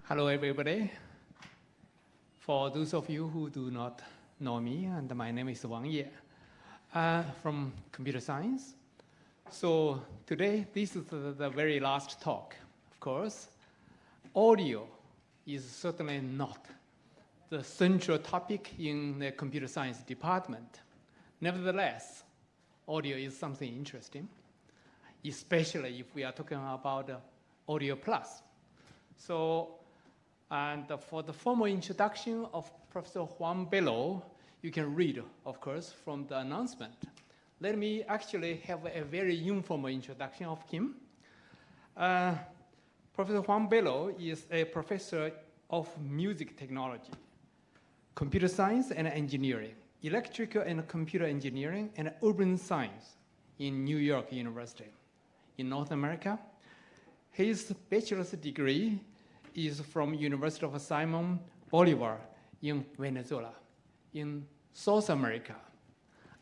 Hello, everybody. For those of you who do not know me, and my name is Wang Ye from computer science. So today, this is the very last talk. Of course, audio is certainly not the central topic in the computer science department. Nevertheless, audio is something interesting, especially if we are talking about audio plus. So, and for the formal introduction of Professor Juan Bello, you can read, of course, from the announcement. Let me actually have a very informal introduction of him. Professor Juan Bello is a professor of music technology, computer science and engineering, electrical and computer engineering, and urban science in New York University in North America. His bachelor's degree is from University of Simon Bolivar in Venezuela, in South America.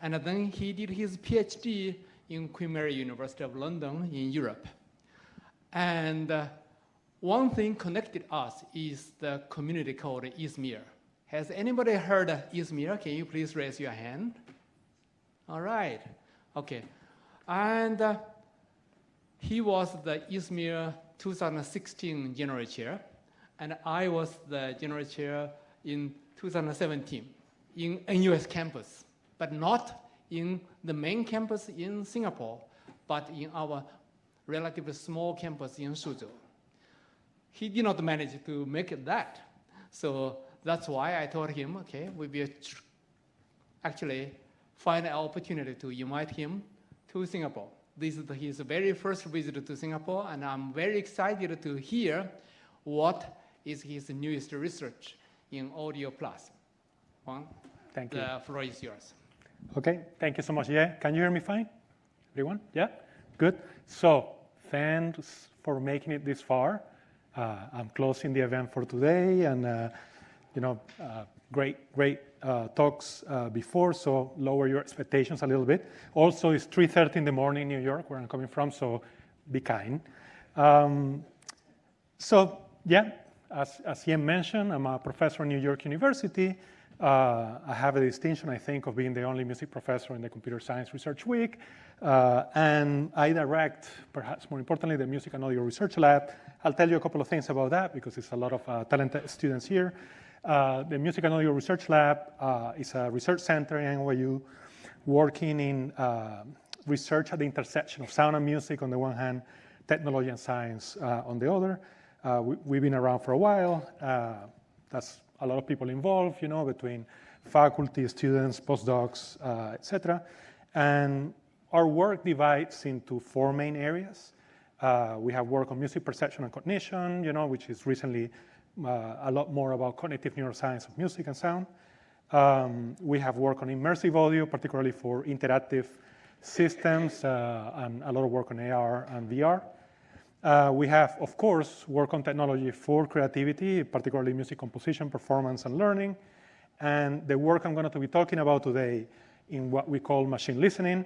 And then he did his PhD in Queen Mary University of London in Europe. And one thing connected us is the community called Izmir. Has anybody heard of Izmir? Can you please raise your hand? All right, okay. And he was the Izmir 2016 general chair, and I was the general chair in 2017 in NUS campus, but not in the main campus in Singapore, but in our relatively small campus in Suzhou. He did not manage to make it that. So that's why I told him, okay, we will actually find an opportunity to invite him to Singapore. This is his very first visit to Singapore, and I'm very excited to hear what is his newest research in Audio Plus. Juan, thank you. The floor is yours. Okay, thank you so much. Yeah, can you hear me fine? Everyone? Yeah? Good. So, thanks for making it this far. I'm closing the event for today, and great talks before, so lower your expectations a little bit. Also, it's 3:30 in the morning in New York, where I'm coming from, so be kind. So, yeah, as Ian mentioned, I'm a professor at New York University. I have a distinction, I think, of being the only music professor in the Computer Science Research Week. And I direct, perhaps more importantly, the Music and Audio Research Lab. I'll tell you a couple of things about that, because there's a lot of talented students here. The Music and Audio Research Lab is a research center in NYU working in research at the intersection of sound and music on the one hand, technology and science on the other. We've been around for a while. That's a lot of people involved, between faculty, students, postdocs, etc. And our work divides into 4 main areas. We have work on music perception and cognition, which is recently a lot more about cognitive neuroscience of music and sound. We have work on immersive audio, particularly for interactive systems, and a lot of work on AR and VR. We have, of course, work on technology for creativity, particularly music composition, performance, and learning. And the work I'm going to be talking about today in what we call machine listening,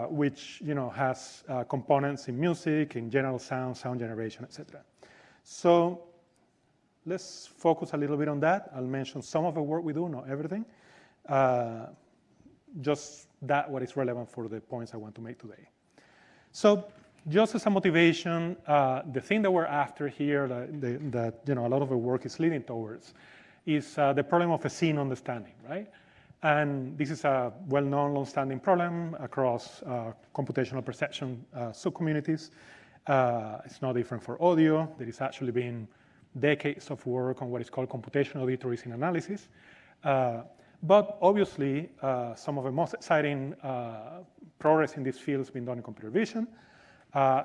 which has components in music, in general sound generation, etc. So let's focus a little bit on that. I'll mention some of the work we do, not everything. Just that what is relevant for the points I want to make today. So just as a motivation, the thing that we're after here, that a lot of the work is leading towards, is the problem of a scene understanding, right? And this is a well-known, long-standing problem across computational perception subcommunities. It's no different for audio. There has actually been decades of work on what is called computational auditory scene analysis. But obviously, some of the most exciting progress in this field has been done in computer vision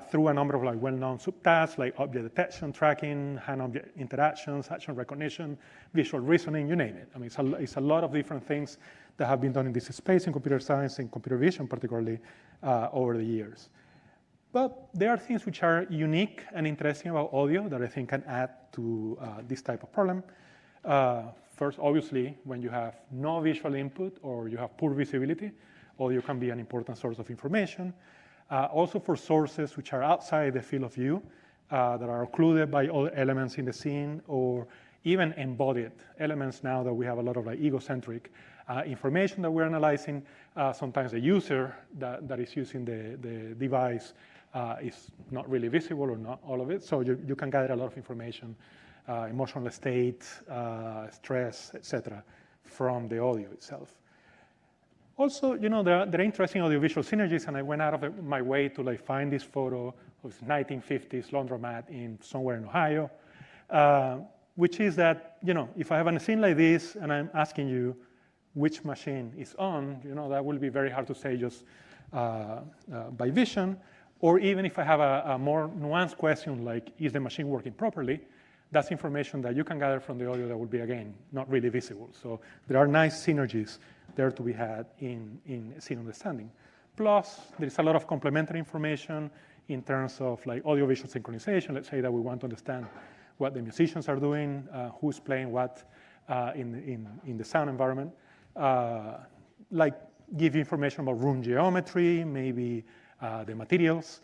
through a number of well-known subtasks like object detection, tracking, hand-object interactions, action recognition, visual reasoning, you name it. I mean, it's a lot of different things that have been done in this space in computer science and computer vision, particularly over the years. But there are things which are unique and interesting about audio that I think can add to this type of problem. First, obviously, when you have no visual input or you have poor visibility, audio can be an important source of information. Also for sources which are outside the field of view, that are occluded by other elements in the scene, or even embodied elements now that we have a lot of like egocentric information that we're analyzing. Sometimes the user that is using the device is not really visible or not all of it. So you can gather a lot of information, emotional state, stress, etc., from the audio itself. Also, you know, there are interesting audiovisual synergies, and I went out of my way to like find this photo of 1950s laundromat in somewhere in Ohio, which is that, you know, if I have a scene like this and I'm asking you which machine is on, you know, that will be very hard to say just by vision. Or even if I have a more nuanced question like, is the machine working properly? That's information that you can gather from the audio that will be, again, not really visible. So there are nice synergies there to be had in scene understanding. Plus, there's a lot of complementary information in terms of like audiovisual synchronization. Let's say that we want to understand what the musicians are doing, who's playing what in the sound environment. Like give you information about room geometry, maybe the materials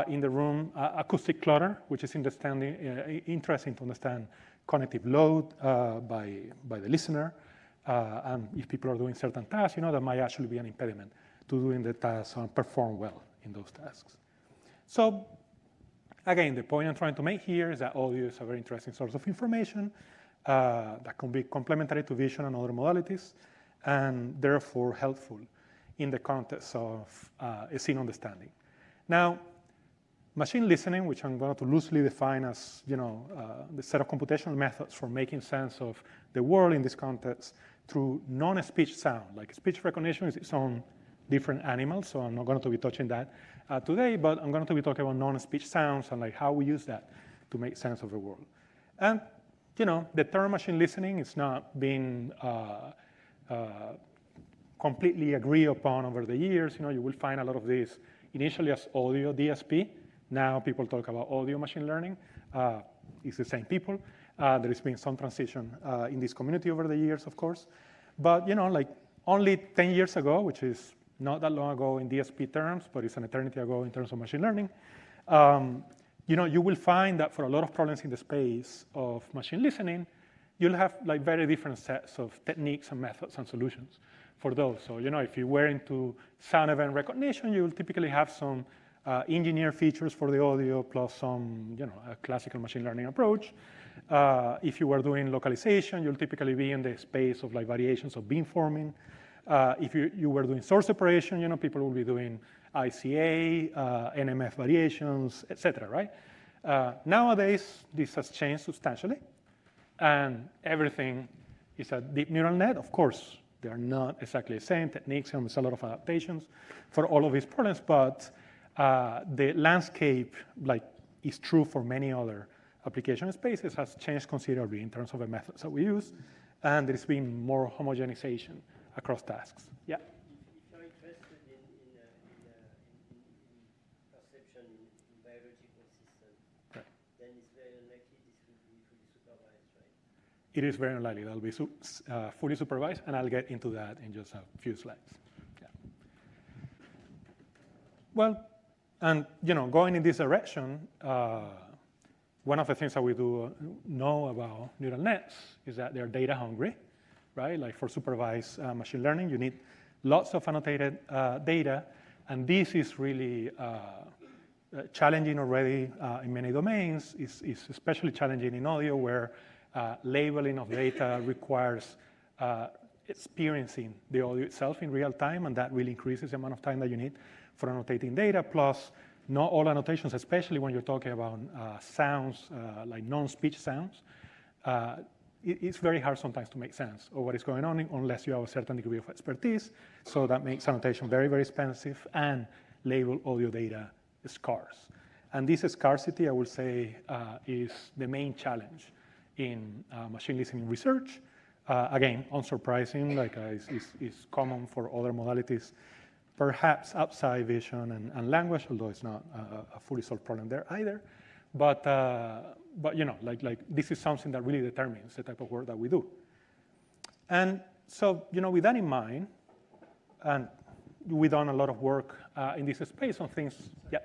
in the room, acoustic clutter, which is interesting to understand cognitive load by the listener, and if people are doing certain tasks, you know, that might actually be an impediment to doing the tasks and perform well in those tasks. So again, the point I'm trying to make here is that audio is a very interesting source of information that can be complementary to vision and other modalities, and therefore helpful in the context of a scene understanding. Now, machine listening, which I'm going to loosely define as, you know, the set of computational methods for making sense of the world in this context through non-speech sound. Like speech recognition is its own different animal, so I'm not going to be touching that today, but I'm going to be talking about non-speech sounds and like how we use that to make sense of the world. And, you know, the term machine listening is not being completely agreed upon over the years. You know, you will find a lot of this initially as audio DSP. Now people talk about audio machine learning. It's the same people. There has been some transition in this community over the years, of course. But, you know, like only 10 years ago, which is not that long ago in DSP terms, but it's an eternity ago in terms of machine learning, you know, you will find that for a lot of problems in the space of machine listening, you'll have like very different sets of techniques and methods and solutions for those. So, you know, if you were into sound event recognition, you'll typically have some engineer features for the audio plus some, you know, a classical machine learning approach. If you were doing localization, you'll typically be in the space of like variations of beamforming. If you were doing source separation, you know, people will be doing ICA, NMF variations, etc. Right? Nowadays, this has changed substantially, and everything is a deep neural net. Of course, they are not exactly the same techniques, and there's a lot of adaptations for all of these problems, but the landscape, like, is true for many other application spaces, has changed considerably in terms of the methods that we use, and there's been more homogenization across tasks. Yeah? If you're interested in perception in biological systems, Right. then it's very unlikely this will be fully supervised, right? It is very unlikely that will be fully supervised, and I'll get into that in just a few slides. Yeah. Well, and, you know, going in this direction, one of the things that we do know about neural nets is that they're data hungry, right? Like for supervised machine learning, you need lots of annotated data, and this is really challenging already in many domains. It's especially challenging in audio, where labeling of data requires experiencing the audio itself in real time, and that really increases the amount of time that you need for annotating data. Plus, not all annotations, especially when you're talking about sounds, like non-speech sounds, it's very hard sometimes to make sense of what is going on unless you have a certain degree of expertise. So that makes annotation very, very expensive, and labeled audio data scarce. And this scarcity, I would say, is the main challenge in machine listening research. Again, unsurprising, like is common for other modalities, perhaps outside vision and language, although it's not a fully solved problem there either. But you know, like this is something that really determines the type of work that we do. And so, you know, with that in mind, and we've done a lot of work in this space on things. Yeah.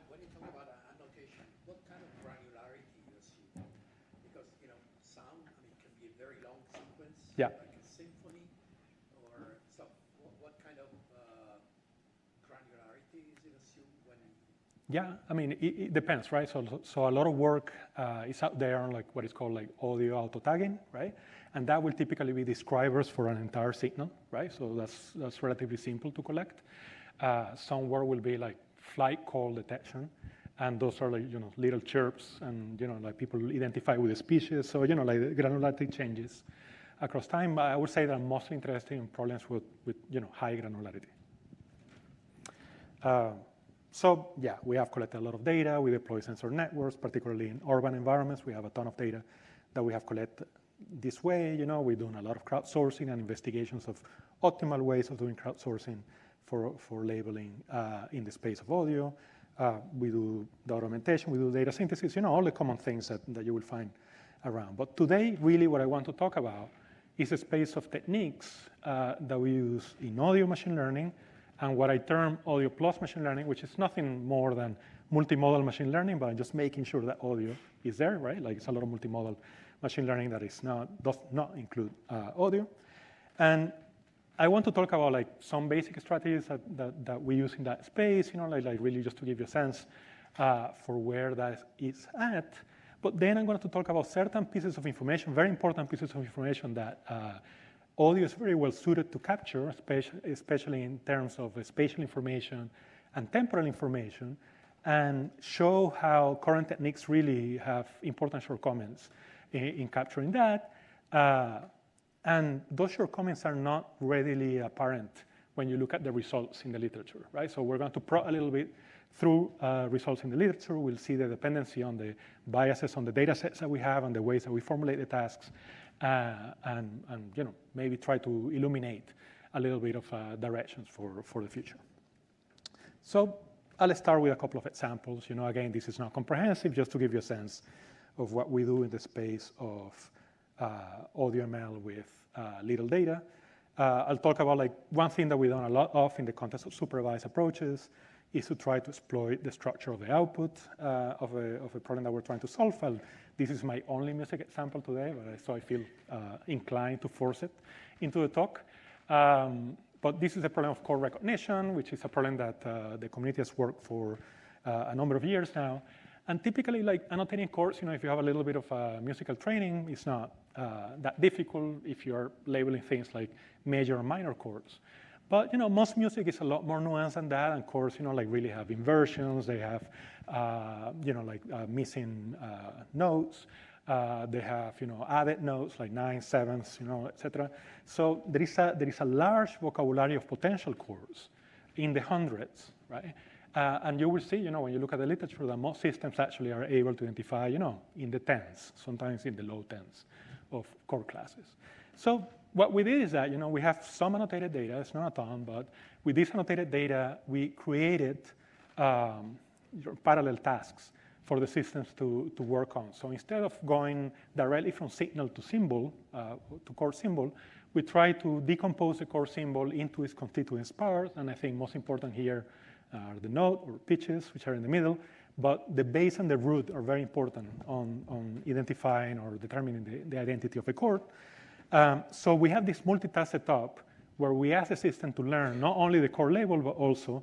When you talk about annotation, what kind of sound? I mean, it can be a very long sequence, Yeah. like a symphony, or so. What kind of granularity is it assumed when? Yeah, I mean, it depends, right? So a lot of work is out there on like what is called like audio auto tagging, right? And that will typically be describers for an entire signal, right? So that's relatively simple to collect. Some work will be like flight call detection, and those are like little chirps, and like people identify with the species. So like the granularity changes across time. But I would say that I'm mostly interested in problems with high granularity. So yeah, we have collected a lot of data. We deploy sensor networks, particularly in urban environments. We have a ton of data that we have collected this way. We're doing a lot of crowdsourcing and investigations of optimal ways of doing crowdsourcing for labeling in the space of audio. We do the augmentation, we do data synthesis, all the common things that you will find around. But today, really what I want to talk about is a space of techniques that we use in audio machine learning, and what I term audio plus machine learning, which is nothing more than multimodal machine learning, but just making sure that audio is there, right? Like it's a lot of multimodal machine learning that does not include audio. And I want to talk about like some basic strategies that we use in that space, like really just to give you a sense for where that is at. But then I'm going to talk about certain pieces of information, very important pieces of information that audio is very well suited to capture, especially in terms of spatial information and temporal information, and show how current techniques really have important shortcomings in capturing that. And those shortcomings are not readily apparent when you look at the results in the literature, right? So we're going to probe a little bit through results in the literature. We'll see the dependency on the biases on the data sets that we have and the ways that we formulate the tasks, and maybe try to illuminate a little bit of directions for the future. So I'll start with a couple of examples. Again, this is not comprehensive, just to give you a sense of what we do in the space of audio ML with little data. I'll talk about like one thing that we've done a lot of in the context of supervised approaches is to try to exploit the structure of the output of a problem that we're trying to solve. This is my only music example today, so I feel inclined to force it into the talk. But this is a problem of chord recognition, which is a problem that the community has worked for a number of years now. And typically, like annotating chords, if you have a little bit of musical training, it's not that difficult if you're labeling things like major and minor chords. But most music is a lot more nuanced than that, and chords, like really have inversions. They have, missing notes. They have, added notes like 9, 7s, etc. So there is a large vocabulary of potential chords in the hundreds, right? And you will see, when you look at the literature, that most systems actually are able to identify, in the tens, sometimes in the low tens of chord classes. So what we did is that, we have some annotated data. It's not a ton, but with this annotated data, we created parallel tasks for the systems to work on. So instead of going directly from signal to symbol, to chord symbol, we try to decompose the chord symbol into its constituent parts. And I think most important here are the note or pitches, which are in the middle. But the base and the root are very important on identifying or determining the identity of a chord. So we have this multitask setup where we ask the system to learn not only the chord label, but also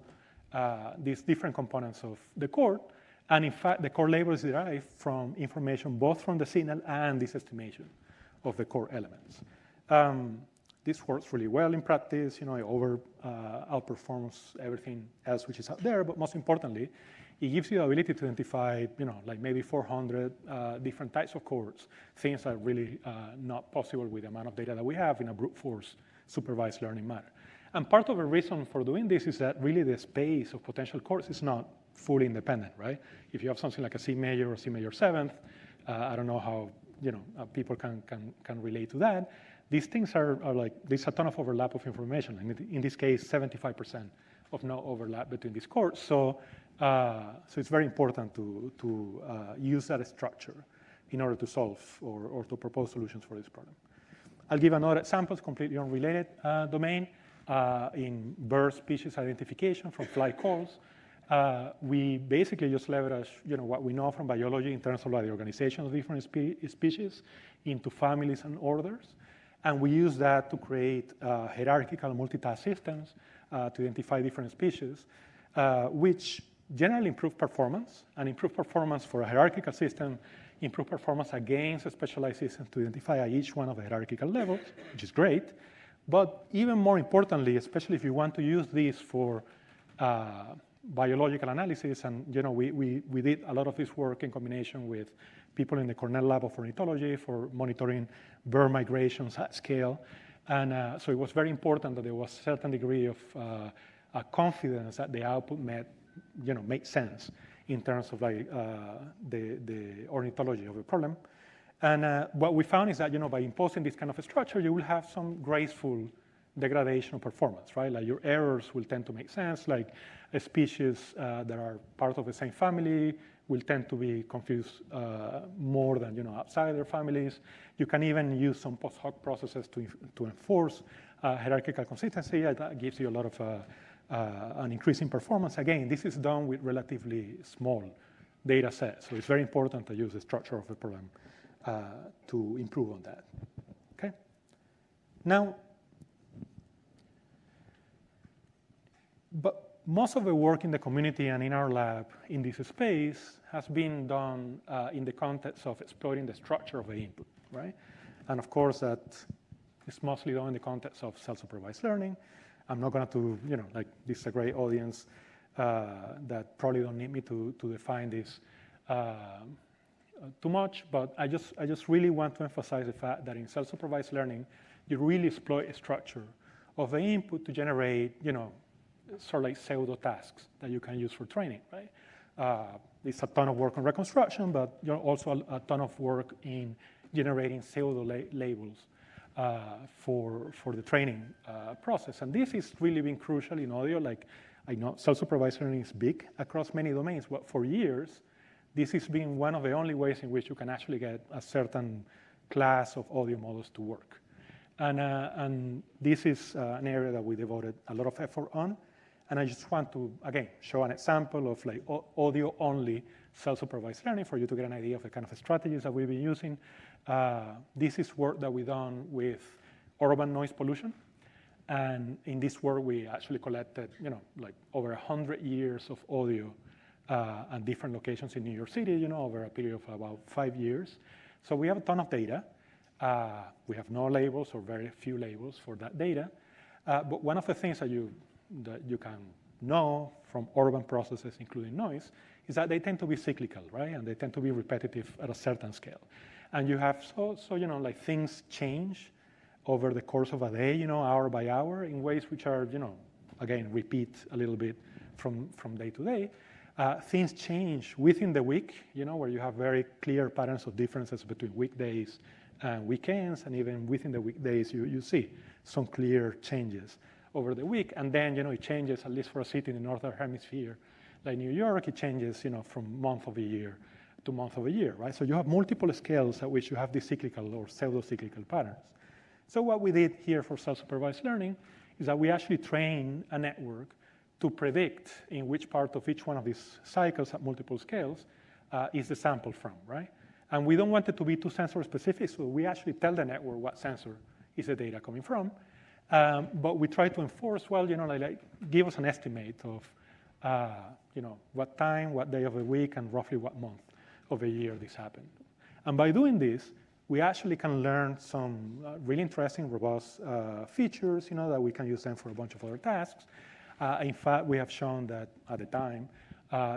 these different components of the chord. And in fact, the chord label is derived from information both from the signal and this estimation of the chord elements. This works really well in practice. It outperforms everything else which is out there. But most importantly, it gives you the ability to identify, like maybe 400 different types of chords, things that are really not possible with the amount of data that we have in a brute force supervised learning manner. And part of the reason for doing this is that really the space of potential chords is not fully independent, right? If you have something like a C major or C major 7th, I don't know how people can relate to that. These things are like, there's a ton of overlap of information. And in this case, 75% of no overlap between these chords. So it's very important to use that structure in order to solve or to propose solutions for this problem. I'll give another example, it's completely unrelated domain, in bird species identification from flight calls. We basically just leverage what we know from biology in terms of the organization of different species into families and orders. And we use that to create hierarchical multitask systems to identify different species, which generally improve performance, and improve performance for a hierarchical system, improve performance against specialized systems to identify each one of the hierarchical levels, which is great. But even more importantly, especially if you want to use this for biological analysis, and we did a lot of this work in combination with people in the Cornell Lab of Ornithology for monitoring bird migrations at scale. And so it was very important that there was a certain degree of confidence that the output made sense in terms of the ornithology of the problem. And what we found is that by imposing this kind of a structure, you will have some graceful degradation of performance, right? Like your errors will tend to make sense, like a species that are part of the same family will tend to be confused more than outside their families. You can even use some post hoc processes to enforce hierarchical consistency. That gives you a lot of an increase in performance. Again, this is done with relatively small data sets, so it's very important to use the structure of the problem to improve on that. Okay. Now, but most of the work in the community and in our lab in this space has been done in the context of exploiting the structure of the input, right? And of course, that is mostly done in the context of self-supervised learning. I'm not going to, this is a great audience that probably don't need me to define this too much, but I just really want to emphasize the fact that in self-supervised learning, you really exploit a structure of the input to generate, sort of like pseudo tasks that you can use for training, right? It's a ton of work on reconstruction, but also a ton of work in generating pseudo labels for the training process. And this has really been crucial in audio. Like, I know self-supervised learning is big across many domains, but for years, this has been one of the only ways in which you can actually get a certain class of audio models to work. And this is an area that we devoted a lot of effort on. And I just want to, again, show an example of like audio-only self-supervised learning for you to get an idea of the kind of strategies that we've been using. This is work that we've done with urban noise pollution. And in this work, we actually collected, like over 100 years of audio at different locations in New York City, over a period of about 5 years. So we have a ton of data. We have no labels or very few labels for that data. But one of the things that you can know from urban processes, including noise, is that they tend to be cyclical, right? And they tend to be repetitive at a certain scale. And you have, like things change over the course of a day, hour by hour, in ways which are, again, repeat a little bit from day to day. Things change within the week, where you have very clear patterns of differences between weekdays and weekends, and even within the weekdays, you see some clear changes over the week. And then, it changes, at least for a city in the Northern Hemisphere, like New York, it changes, from month of a year to month of a year, right? So you have multiple scales at which you have these cyclical or pseudo-cyclical patterns. So what we did here for self-supervised learning is that we actually train a network to predict in which part of each one of these cycles at multiple scales is the sample from, right? And we don't want it to be too sensor specific, so we actually tell the network what sensor is the data coming from. But we try to enforce, well, like give us an estimate of, what time, what day of the week, and roughly what month of the year this happened. And by doing this, we actually can learn some really interesting, robust features, that we can use them for a bunch of other tasks. In fact, we have shown that at the time,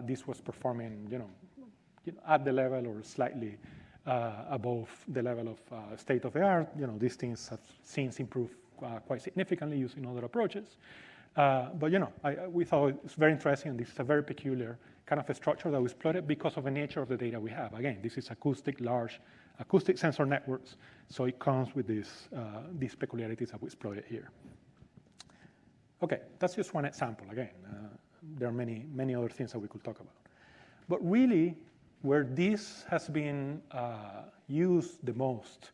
this was performing, at the level or slightly above the level of state of the art. These things have since improved quite significantly using other approaches. But we thought it's very interesting, and this is a very peculiar kind of a structure that we exploited because of the nature of the data we have. Again, this is large acoustic sensor networks, so it comes with these peculiarities that we exploited here. Okay, that's just one example. Again, there are many other things that we could talk about. But really, where this has been used the most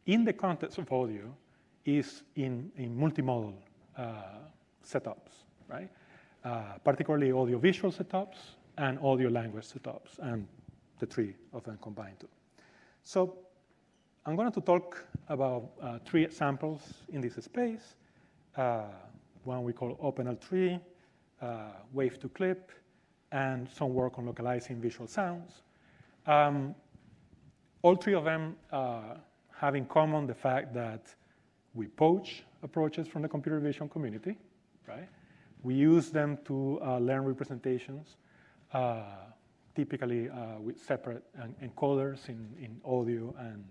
in the context of audio is in multimodal setups, right? particularly audio-visual setups and audio-language setups, and the three of them combined too. So I'm going to talk about 3 examples in this space. One we call OpenL3, Wave to Clip, and some work on localizing visual sounds. All 3 of them have in common the fact that we poach approaches from the computer vision community, right? We use them to learn representations, typically with separate encoders in audio and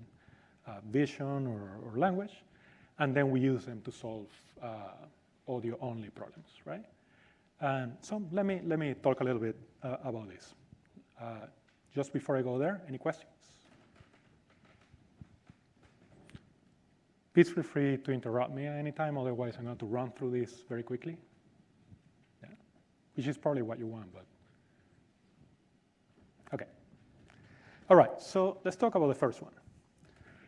vision or language, and then we use them to solve audio-only problems, right? And so let me talk a little bit about this. Just before I go there, any questions? Please feel free to interrupt me at any time, otherwise I'm going to run through this very quickly. Yeah. Which is probably what you want, but okay. All right, so let's talk about the first one.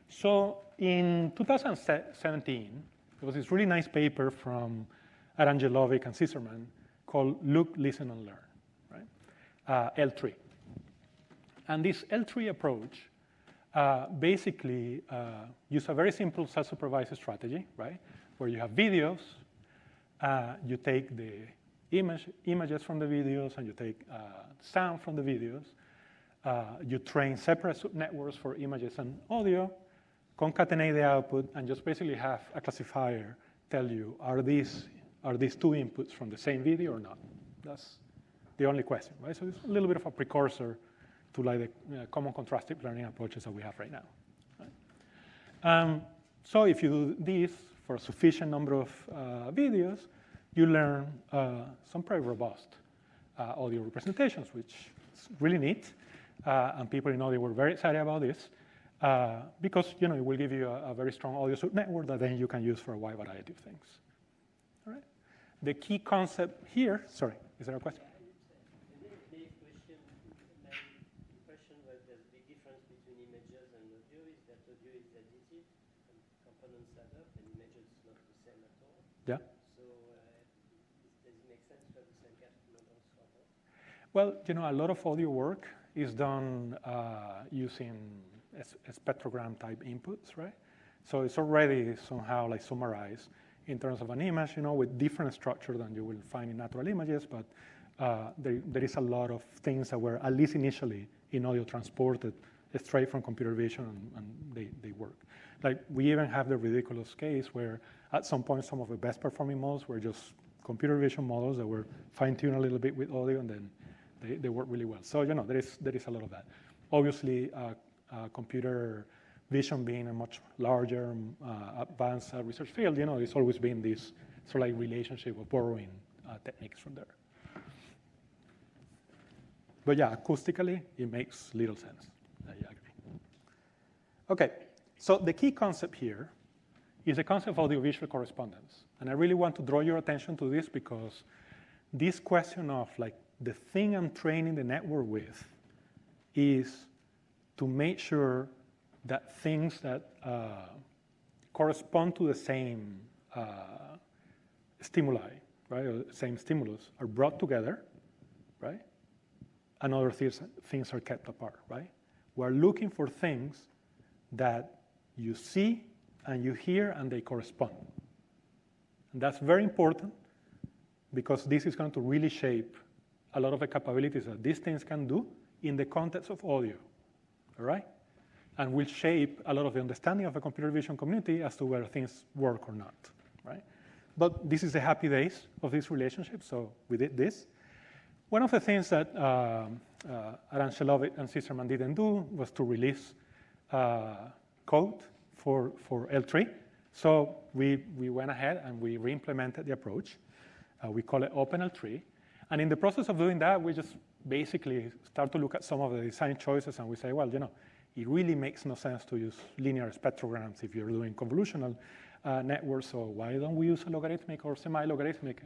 So in 2017, there was this really nice paper from Arangelovic and Scissorman called Look, Listen, and Learn, right? L3. And this L3 approach basically use a very simple self-supervised strategy, right? Where you have videos, you take the images from the videos, and you take sound from the videos. You train separate subnetworks for images and audio, concatenate the output, and just basically have a classifier tell you, are these 2 inputs from the same video or not? That's the only question, right? So it's a little bit of a precursor to like the common contrastive learning approaches that we have right now. Right? So if you do this for a sufficient number of videos, you learn some pretty robust audio representations, which is really neat. And people in audio were very excited about this because it will give you a very strong audio network that then you can use for a wide variety of things. All right. The key concept here. Sorry, is there a question? Yeah. So does it make sense to have the same models for both? Well, a lot of audio work is done using spectrogram type inputs, right? So it's already somehow like summarized in terms of an image, with different structure than you will find in natural images, but there is a lot of things that were, at least initially, in audio transported straight from computer vision, and they work. Like, we even have the ridiculous case where at some point some of the best performing models were just computer vision models that were fine-tuned a little bit with audio, and then they work really well. So there is a lot of that. Obviously, computer vision being a much larger, advanced research field, there's always been this sort of like relationship of borrowing techniques from there. But yeah, acoustically, it makes little sense. I agree. Okay, so the key concept here is the concept of audiovisual correspondence. And I really want to draw your attention to this because this question of like the thing I'm training the network with is to make sure that things that correspond to the same stimuli, right, or the same stimulus are brought together, right, and other things are kept apart, right? We're looking for things that you see and you hear and they correspond. And that's very important because this is going to really shape a lot of the capabilities that these things can do in the context of audio, all right? And will shape a lot of the understanding of the computer vision community as to whether things work or not, right? But this is the happy days of this relationship, so we did this. One of the things that Arangelovic and Scissorman didn't do was to release code for L3. So we went ahead and we re-implemented the approach. We call it OpenL3. And in the process of doing that, we just basically start to look at some of the design choices, and we say, well, it really makes no sense to use linear spectrograms if you're doing convolutional networks, so why don't we use a logarithmic or semi-logarithmic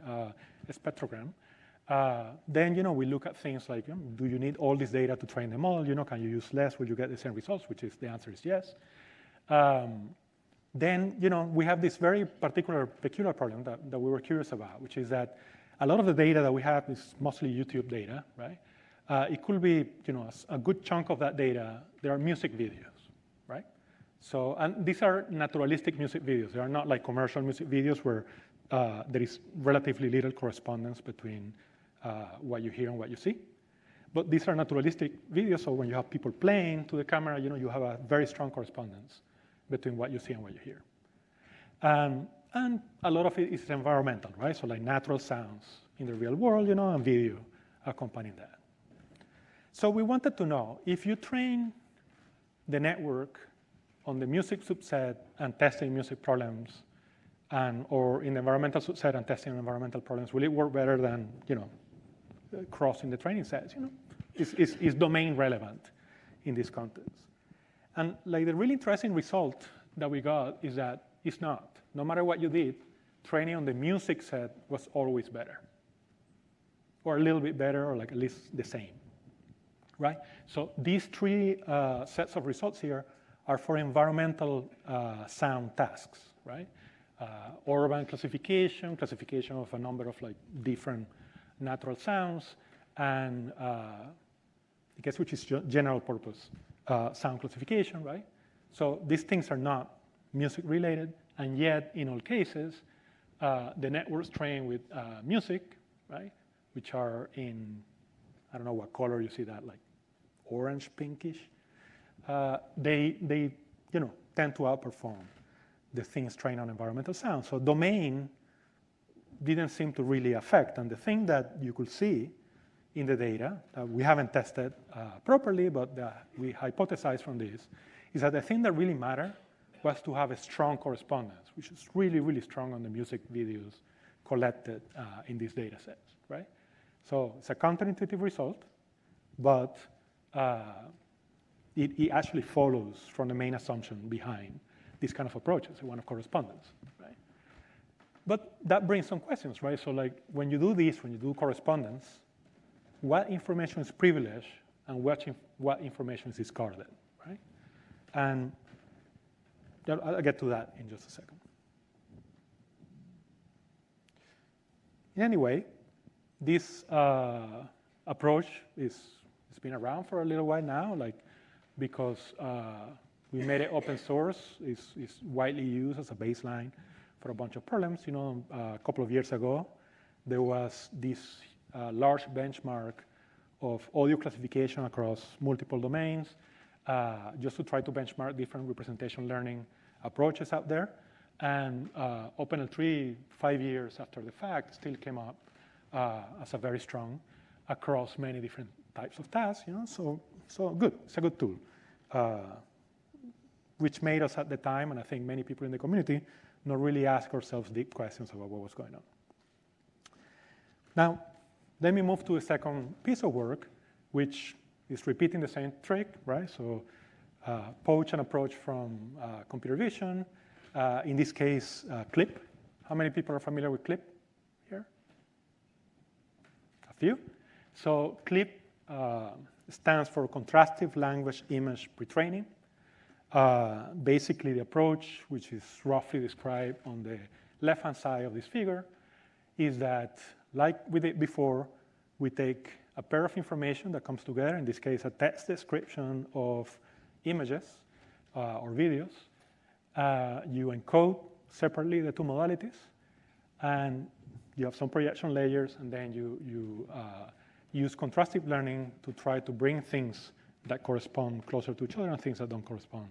spectrogram? Then, we look at things like, do you need all this data to train the model? Can you use less? Will you get the same results? Which is, the answer is yes. Then, we have this very peculiar problem that we were curious about, which is that A lot of the data that we have is mostly YouTube data, right? It could be, a good chunk of that data, there are music videos, right? So, and these are naturalistic music videos. They are not like commercial music videos where there is relatively little correspondence between what you hear and what you see. But these are naturalistic videos, so when you have people playing to the camera, you have a very strong correspondence between what you see and what you hear. And a lot of it is environmental, right? So like natural sounds in the real world, and video accompanying that. So we wanted to know, if you train the network on the music subset and testing music problems, or in the environmental subset and testing environmental problems, will it work better than, crossing the training sets, is domain relevant in this context. And like the really interesting result that we got is that it's not. No matter what you did, training on the music set was always better. Or a little bit better, or like at least the same, right? So these three sets of results here are for environmental sound tasks, right? Urban classification of a number of like different natural sounds, and I guess which is general purpose sound classification, right? So these things are not music related, and yet in all cases, the networks trained with music, right? Which are in, I don't know what color you see that, like orange, pinkish. They tend to outperform the things trained on environmental sound. So domain didn't seem to really affect. And the thing that you could see in the data that we haven't tested properly, but we hypothesized from this, is that the thing that really mattered was to have a strong correspondence, which is really, really strong on the music videos collected in these data sets, right? So it's a counterintuitive result, but it actually follows from the main assumption behind these kind of approaches, the one of correspondence, right? But that brings some questions, right? So like when you do this, when you do correspondence, what information is privileged and what information is discarded, right? And I'll get to that in just a second. Anyway, this approach it's been around for a little while now, like because we made it open source. It's widely used as a baseline for a bunch of problems. A couple of years ago, there was this large benchmark of audio classification across multiple domains, just to try to benchmark different representation learning approaches out there. And OpenL3, 5 years after the fact, still came up as a very strong across many different types of tasks. So good. It's a good tool, which made us at the time, and I think many people in the community, not really ask ourselves deep questions about what was going on. Now, let me move to the second piece of work, which is repeating the same trick, right? So poach an approach from computer vision. In this case, CLIP. How many people are familiar with CLIP here? A few. So CLIP stands for Contrastive Language Image Pretraining. Basically, the approach, which is roughly described on the left-hand side of this figure, is that, like we did before, we take a pair of information that comes together, in this case, a text description of images or videos. You encode separately the two modalities, and you have some projection layers, and then you use contrastive learning to try to bring things that correspond closer to each other and things that don't correspond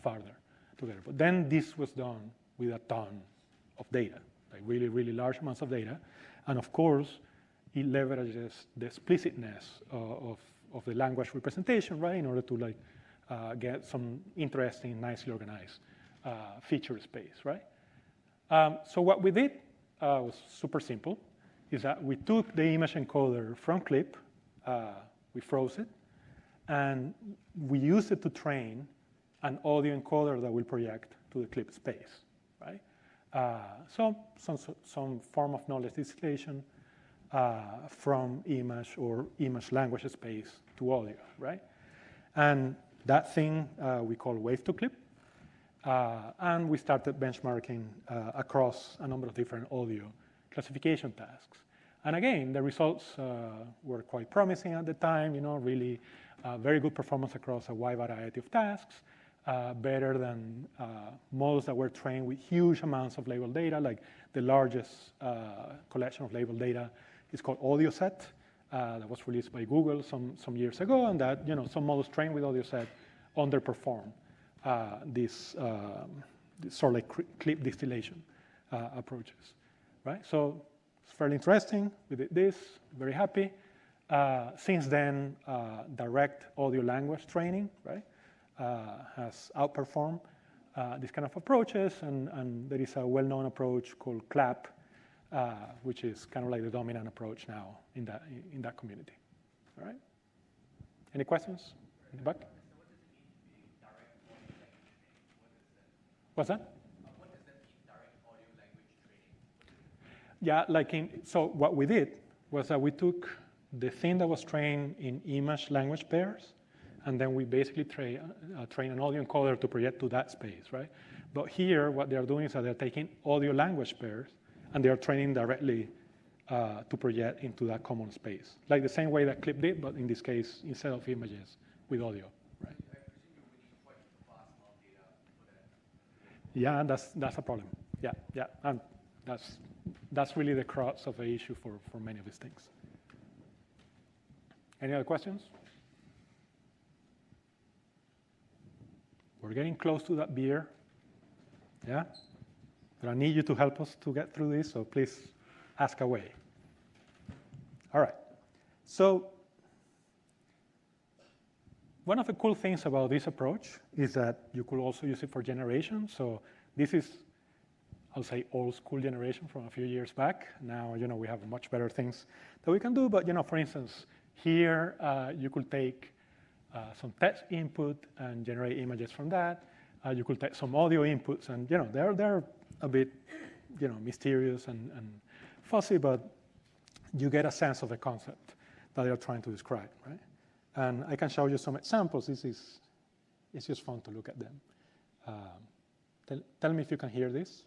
farther together. But then this was done with a ton of data, like really, really large amounts of data. And of course, it leverages the explicitness of the language representation, right, in order to get some interesting, nicely organized feature space, right? So what we did was super simple, is that we took the image encoder from CLIP, we froze it, and we used it to train an audio encoder that will project to the CLIP space, right? So some form of knowledge distillation from image or image language space to audio, right? And that thing we call wave to CLIP. And we started benchmarking across a number of different audio classification tasks. And again, the results were quite promising at the time, really very good performance across a wide variety of tasks, better than models that were trained with huge amounts of label data. Like the largest collection of label data is called AudioSet, that was released by Google some years ago, and that some models trained with AudioSet underperform these sort of like clip distillation approaches, right? So it's fairly interesting. We did this, very happy. Since then, direct audio language training, right, has outperformed these kind of approaches, and there is a well-known approach called CLAP, which is kind of like the dominant approach now in that community. All right. Any questions in the back? What's that? What does that mean, direct audio language training? Yeah, so what we did was that we took the thing that was trained in image language pairs, and then we basically train an audio encoder to project to that space, right? But here, what they're doing is that they're taking audio language pairs, and they are training directly to project into that common space, like the same way that Clip did, but in this case, instead of images, with audio, right? I presume you would need quite a vast amount of data for that. Yeah, that's a problem. Yeah, and that's really the crux of the issue for many of these things. Any other questions? We're getting close to that beer. Yeah? But I need you to help us to get through this, so please ask away. All right. So one of the cool things about this approach is that you could also use it for generation. So this is, I'll say, old school generation from a few years back. Now, we have much better things that we can do. But, for instance, here you could take some text input and generate images from that. You could take some audio inputs, and they're a bit mysterious and fuzzy, but you get a sense of the concept that they're trying to describe, right? And I can show you some examples. It's just fun to look at them. Tell me if you can hear this.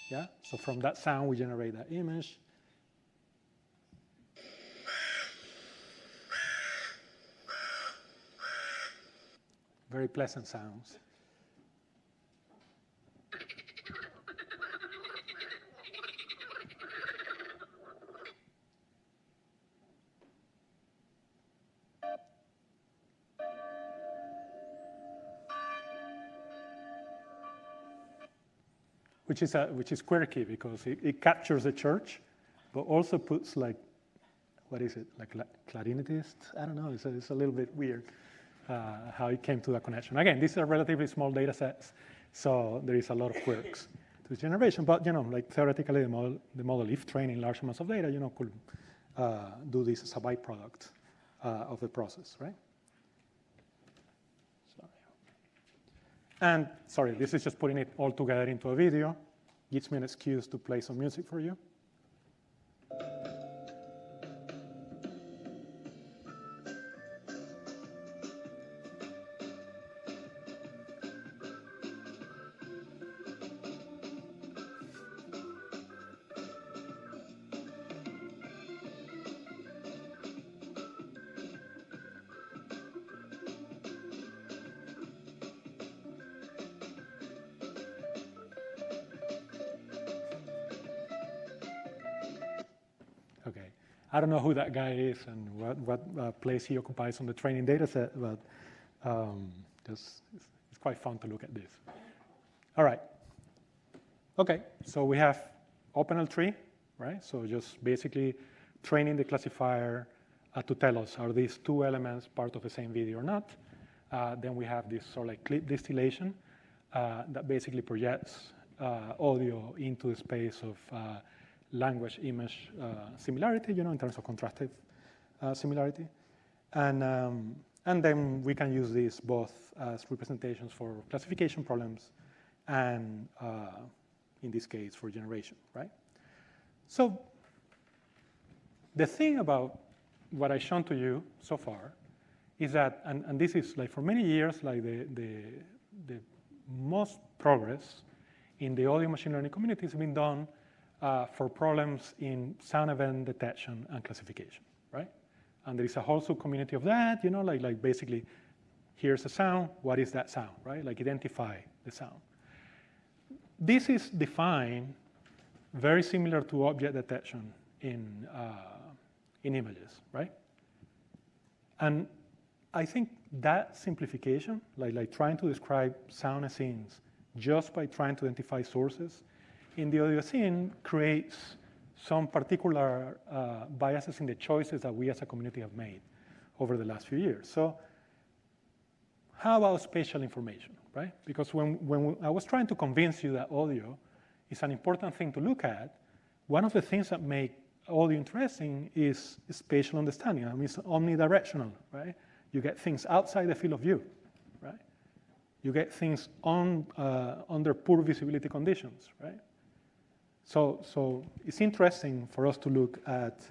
Yeah. So from that sound, we generate that image. Very pleasant sounds. Which is quirky because it captures the church, but also puts like, what is it, like clarinetist? I don't know. It's a little bit weird. How it came to that connection. Again, these are relatively small data sets, so there is a lot of quirks to generation. But like theoretically, the model, if training large amounts of data, could do this as a byproduct of the process, right? And sorry, this is just putting it all together into a video. Gives me an excuse to play some music for you. Okay, I don't know who that guy is and what place he occupies on the training data set, but it's quite fun to look at this. All right. Okay, so we have OpenL3, right? So just basically training the classifier to tell us, are these two elements part of the same video or not? Then we have this sort of like clip distillation that basically projects audio into the space of language-image similarity, in terms of contrastive similarity. And then we can use these both as representations for classification problems and, in this case, for generation, right? So the thing about what I've shown to you so far is that, and this is like for many years, like the most progress in the audio machine learning community has been done for problems in sound event detection and classification, right? And there is a whole sub-community of that, like basically, here's a sound, what is that sound, right? Like identify the sound. This is defined very similar to object detection in images, right? And I think that simplification, like trying to describe sound scenes just by trying to identify sources in the audio scene creates some particular biases in the choices that we as a community have made over the last few years. So how about spatial information, right? Because when I was trying to convince you that audio is an important thing to look at, one of the things that make audio interesting is spatial understanding. I mean, it's omnidirectional, right? You get things outside the field of view, right? You get things under poor visibility conditions, right? So it's interesting for us to look at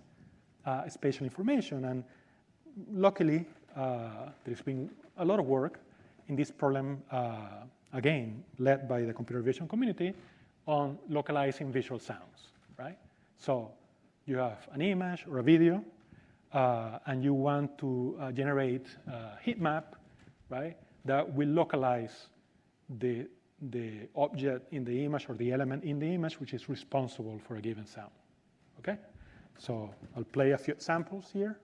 spatial information, and luckily there's been a lot of work in this problem, again, led by the computer vision community on localizing visual sounds, right? So you have an image or a video, and you want to generate a heat map, right, that will localize the object in the image or the element in the image which is responsible for a given sound, okay? So I'll play a few samples here.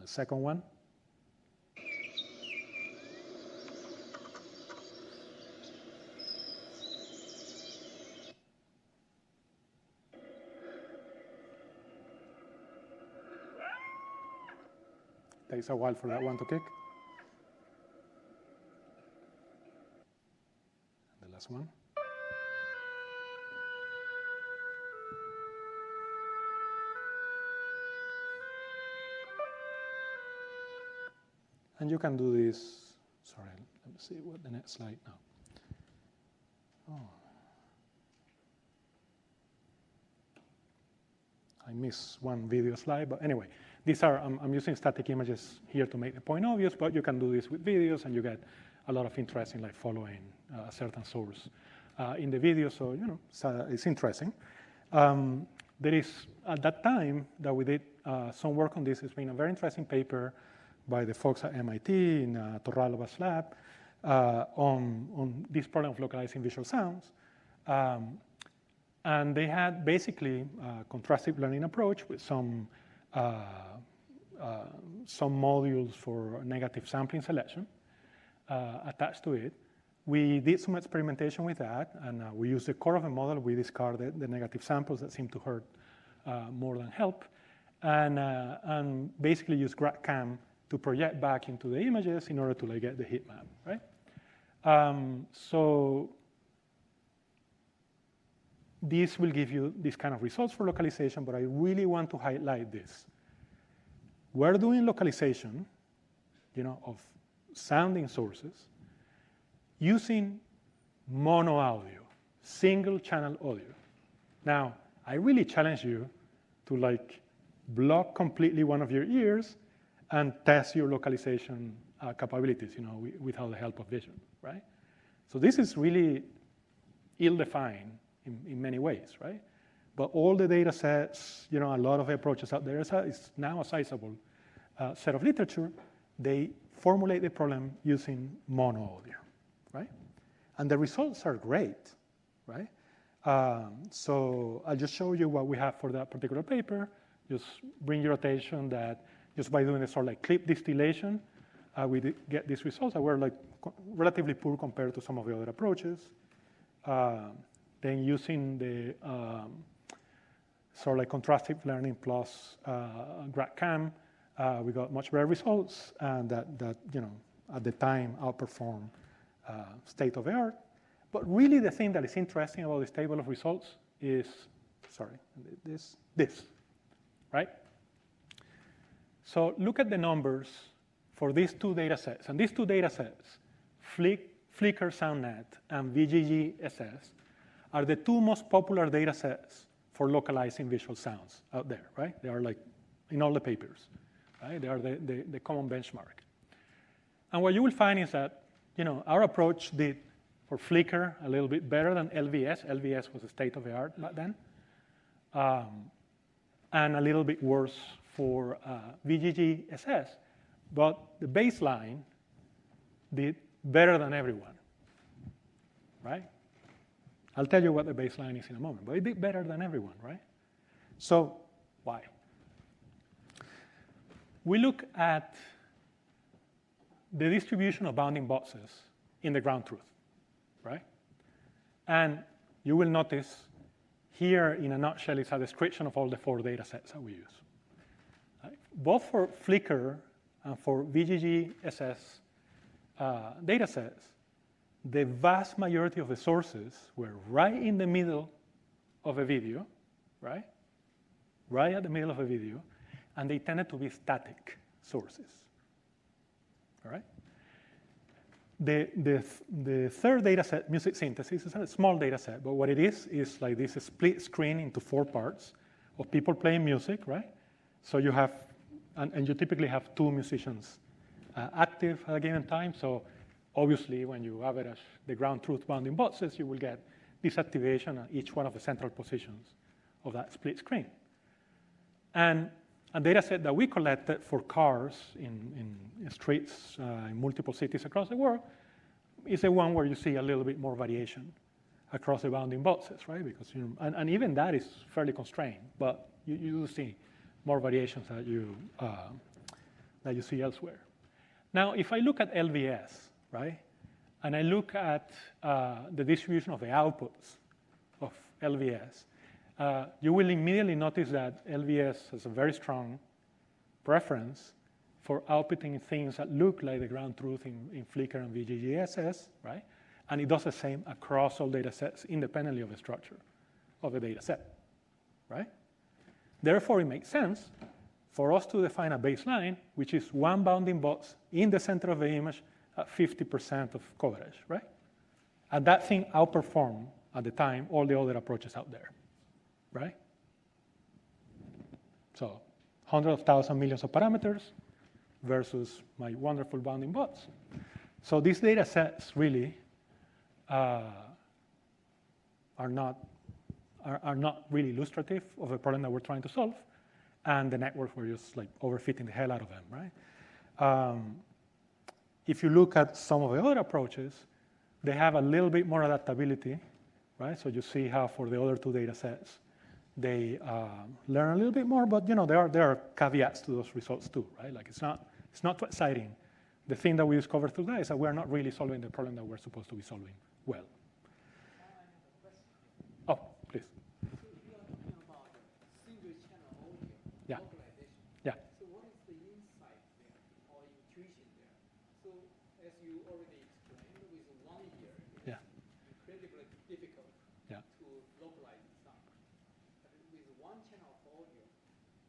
The second one. Takes a while for that one to kick. And the last one. And you can do this, sorry, let me see what the next slide now. Oh. I missed one video slide, but anyway, these are, I'm using static images here to make the point obvious, but you can do this with videos and you get a lot of interest in like following a certain source in the video, so it's interesting. There is, at that time that we did some work on this, it's been a very interesting paper by the folks at MIT in Torralova's lab on this problem of localizing visual sounds. And they had basically a contrastive learning approach with some modules for negative sampling selection attached to it. We did some experimentation with that, and we used the core of the model. We discarded the negative samples that seemed to hurt more than help, and basically used GradCam to project back into the images in order to like get the heat map, right? So this will give you this kind of results for localization, but I really want to highlight this. We're doing localization, of sounding sources using mono audio, single channel audio. Now, I really challenge you to like block completely one of your ears and test your localization capabilities, without the help of vision, right? So this is really ill-defined in many ways, right? But all the data sets, a lot of approaches out there is now a sizable set of literature. They formulate the problem using mono audio, right? And the results are great, right? So I'll just show you what we have for that particular paper. Just bring your attention that just by doing this sort of like clip distillation, we get these results that were like relatively poor compared to some of the other approaches. Then using the sort of like contrastive learning plus GradCam, we got much better results, and that at the time outperformed state of the art. But really the thing that is interesting about this table of results is, this, right? So look at the numbers for these two data sets. And these two data sets, Flickr SoundNet and VGG-SS, are the two most popular data sets for localizing visual sounds out there, right? They are like in all the papers. right? They are the common benchmark. And what you will find is that, our approach did for Flickr a little bit better than LVS. LVS was the state of the art back then. And a little bit worse for VGG-SS. But the baseline did better than everyone, right? I'll tell you what the baseline is in a moment, but it did better than everyone, right? So why? We look at the distribution of bounding boxes in the ground truth, right? And you will notice here in a nutshell is a description of all the 4 data sets that we use. Right? Both for Flickr and for VGG-SS data sets, the vast majority of the sources were right in the middle of a video, right? Right at the middle of a video, and they tended to be static sources. All right? The third data set, music synthesis, is a small data set, but what it is like this split screen into 4 parts of people playing music, right? So you have, and you typically have 2 musicians active at a given time, so obviously when you average the ground truth bounding boxes, you will get disactivation at each one of the central positions of that split screen. And a data set that we collected for cars in streets in multiple cities across the world is the one where you see a little bit more variation across the bounding boxes, right? Because and even that is fairly constrained, but you do see more variations that you see elsewhere. Now, if I look at LVS, right, and I look at the distribution of the outputs of LVS, you will immediately notice that LVS has a very strong preference for outputting things that look like the ground truth in Flickr and VGG-SS, right? And it does the same across all data sets independently of the structure of the data set, right? Therefore, it makes sense for us to define a baseline, which is one bounding box in the center of the image at 50% of coverage, right? And that thing outperformed, at the time, all the other approaches out there, right? So hundreds of thousands, millions of parameters versus my wonderful bounding box. So these data sets really are not really illustrative of the problem that we're trying to solve, and the networks were just like overfitting the hell out of them, right? If you look at some of the other approaches, they have a little bit more adaptability, right? So you see how for the other 2 data sets, they learn a little bit more, but there are caveats to those results too, right? Like it's not too exciting. The thing that we discovered through that is that we're not really solving the problem that we're supposed to be solving well. Oh, please. So you are talking about single channel audio Yeah. localization. Yeah. So what is the insight there or intuition there? So as you already explained, with 1 year, it Yeah. is incredibly difficult Yeah. to localize the sound. But with 1 channel of audio,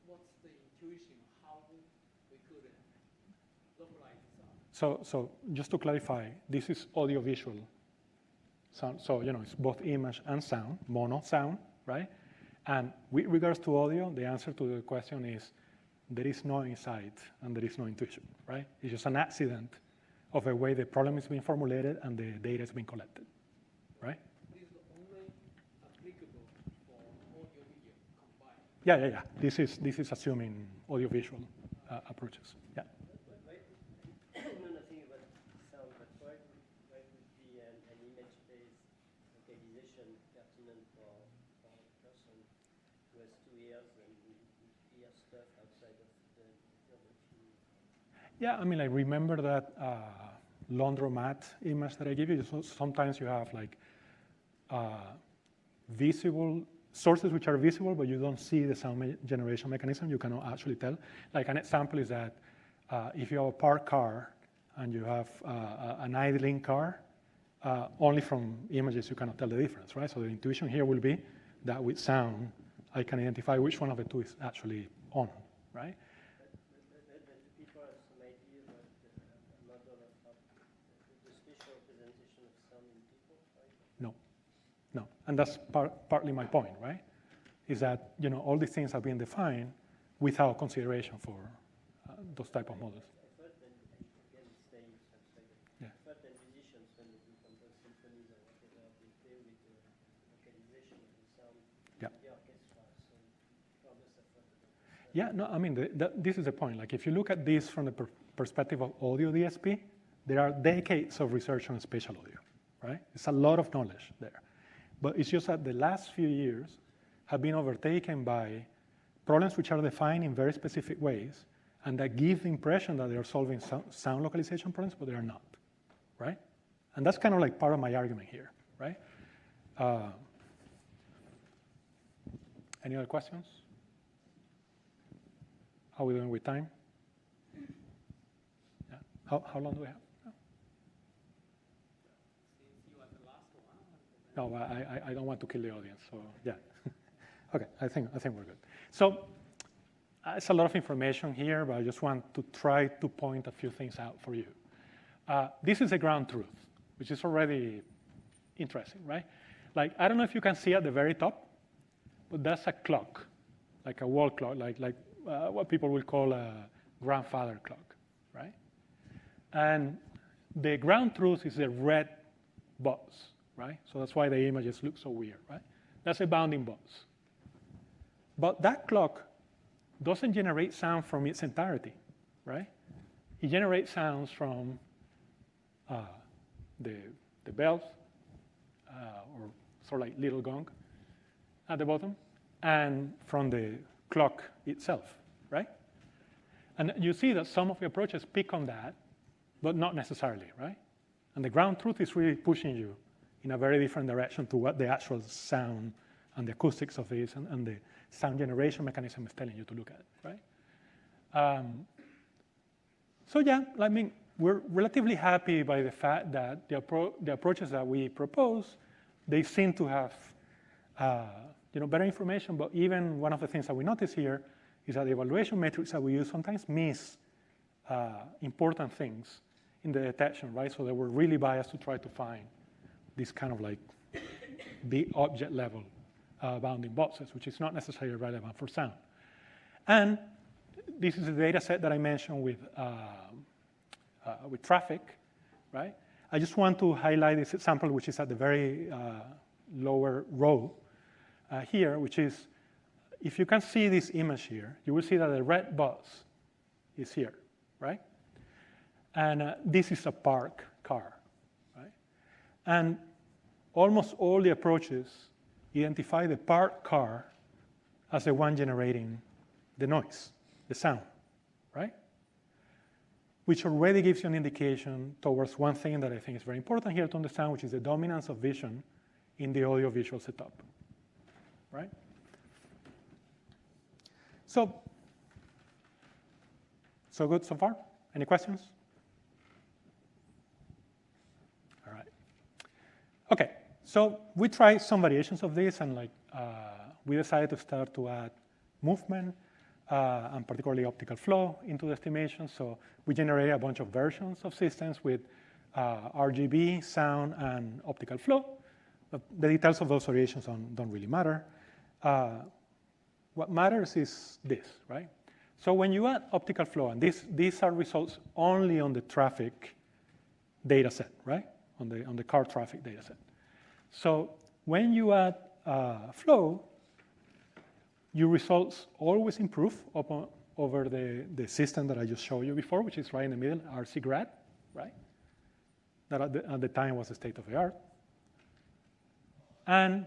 what's the intuition how we could localize the sound? So just to clarify, this is audiovisual sound. So it's both image and sound, mono sound, right? And with regards to audio, the answer to the question is there is no insight and there is no intuition, right? It's just an accident of the way the problem is being formulated and the data is being collected, right? This is only applicable for audio-video combined. Yeah. This is assuming audiovisual approaches. Yeah. No, nothing about sound, but why would be an image-based localization pertinent for a person who has 2 ears and hears stuff outside of the field of view? Yeah, I mean, I remember that laundromat image that I give you. So sometimes you have like visible sources which are visible, but you don't see the sound generation mechanism. You cannot actually tell. Like an example is that if you have a parked car and you have an idling car, only from images you cannot tell the difference, right? So the intuition here will be that with sound, I can identify which one of the 2 is actually on, right? But people have some idea about the model of the spatial representation of sound in people, right? No, and that's partly my point, right? Is that all these things have been defined without consideration for those type of models. I thought then, again, staying abstracted, Yeah. I thought that musicians, when they do compose symphonies or whatever, they play with the localization of the sound Yeah. in the orchestra. So for this, I thought about Yeah, no, I mean, this is the point. Like, if you look at this from the perspective of audio DSP, there are decades of research on spatial audio, right? It's a lot of knowledge there. But it's just that the last few years have been overtaken by problems which are defined in very specific ways, and that give the impression that they are solving sound localization problems, but they are not, right? And that's kind of like part of my argument here, right? Any other questions? How are we doing with time? Yeah. How long do we have? No, I don't want to kill the audience, so yeah. Okay, I think we're good. So it's a lot of information here, but I just want to try to point a few things out for you. This is a ground truth, which is already interesting, right? Like, I don't know if you can see at the very top, but that's a clock, like a wall clock, like what people will call a grandfather clock, right? And the ground truth is the red box, right? So that's why the images look so weird, right? That's a bounding box. But that clock doesn't generate sound from its entirety, right? It generates sounds from the bells, or sort of like little gong at the bottom, and from the clock itself, right? And you see that some of the approaches pick on that, but not necessarily, right? And the ground truth is really pushing you in a very different direction to what the actual sound and the acoustics of this and the sound generation mechanism is telling you to look at, right? So yeah, I mean, we're relatively happy by the fact that the approaches that we propose, they seem to have better information, but even one of the things that we notice here is that the evaluation metrics that we use sometimes miss important things in the detection, right? So they were really biased to try to find this kind of like big object level bounding boxes, which is not necessarily relevant for sound. And this is the data set that I mentioned with traffic, right? I just want to highlight this example, which is at the very lower row here, which is, if you can see this image here, you will see that the red box is here, right? And this is a parked car, right? And almost all the approaches identify the parked car as the one generating the noise, the sound, right? Which already gives you an indication towards one thing that I think is very important here to understand, which is the dominance of vision in the audio-visual setup, right? So good so far? Any questions? All right. Okay, so we tried some variations of this, and we decided to start to add movement and particularly optical flow into the estimation. So we generated a bunch of versions of systems with RGB, sound, and optical flow. But the details of those variations don't really matter. What matters is this, right? So when you add optical flow, and these are results only on the traffic data set, right? On the car traffic data set. So when you add flow, your results always improve over the system that I just showed you before, which is right in the middle, RC grad, right? That at the time was the state of the art. And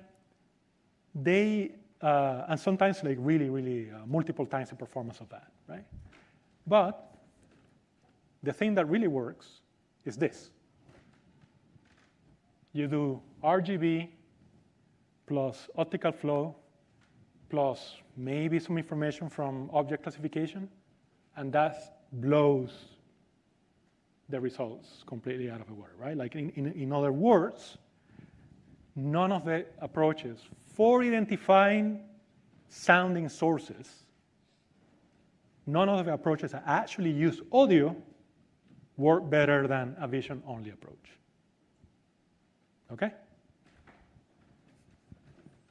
and sometimes like really multiple times the performance of that, right? But the thing that really works is this. You do RGB plus optical flow plus maybe some information from object classification, and that blows the results completely out of the water, right? Like in other words, none of the approaches for identifying sounding sources, none of the approaches that actually use audio work better than a vision-only approach. Okay?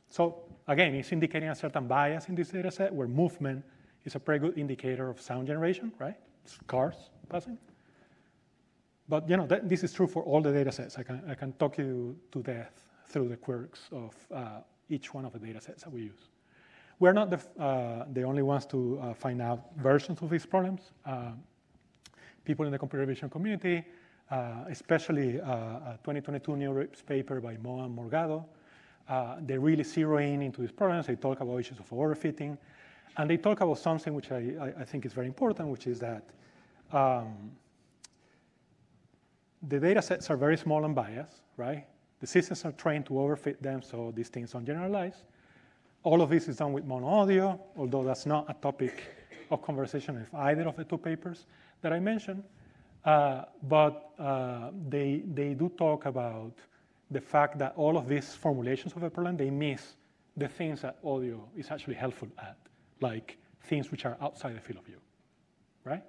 So again, it's indicating a certain bias in this data set where movement is a pretty good indicator of sound generation, right? cars passing. But this is true for all the data sets. I can talk you to death through the quirks of each one of the data sets that we use. We're not the only ones to find out versions of these problems. People in the computer vision community, especially a 2022 NeurIPS paper by Moa and Morgado, they really zero in into these problems. They talk about issues of overfitting. And they talk about something which I think is very important, which is that the data sets are very small and biased, right? The systems are trained to overfit them, so these things don't generalize. All of this is done with mono audio, although that's not a topic of conversation with either of the two papers that I mentioned. But they do talk about the fact that all of these formulations of a problem, they miss the things that audio is actually helpful at, like things which are outside the field of view, right?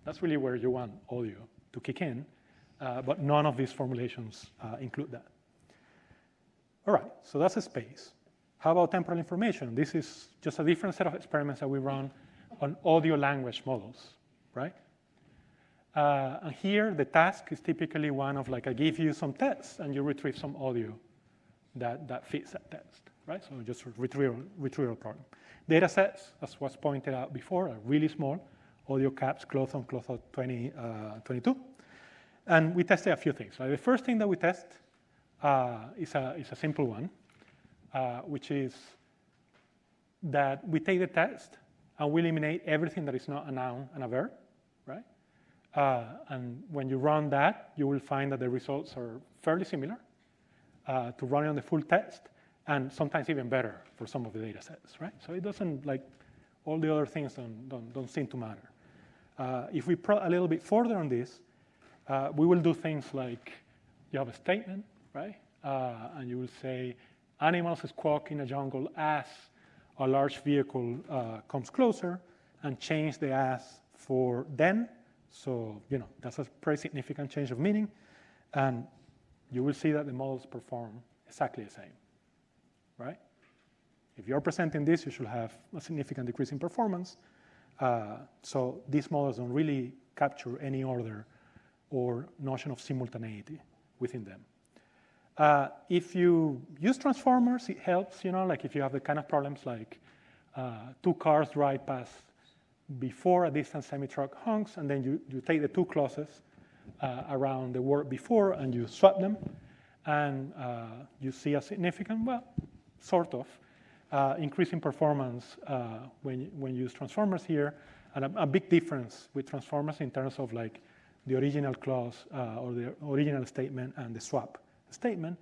That's really where you want audio to kick in, but none of these formulations include that. All right, so that's a space. How about temporal information? This is just a different set of experiments that we run on audio language models, right? And here, the task is typically one of like, I give you some text and you retrieve some audio that fits that text, right? So just a retrieval problem. Data sets, as was pointed out before, are really small. Audio caps, close on 2022. And we tested a few things. Right? The first thing that we test is a simple one, which is that we take the text and we eliminate everything that is not a noun and a verb, right? And when you run that, you will find that the results are fairly similar to running on the full text, and sometimes even better for some of the data sets, right? So it doesn't, like, all the other things don't seem to matter. If we prod a little bit further on this, we will do things like you have a statement, right? And you will say, animals squawk in a jungle as a large vehicle comes closer, and change the as for then. So, that's a pretty significant change of meaning. And you will see that the models perform exactly the same, right? If you're presenting this, you should have a significant decrease in performance. So these models don't really capture any order or notion of simultaneity within them. If you use transformers, it helps, like if you have the kind of problems like two cars drive past before a distant semi-truck honks, and then you take the two clauses around the word before and you swap them, and you see a significant, well, sort of, increase in performance when you use transformers here, and a big difference with transformers in terms of like the original clause or the original statement and the swap statement,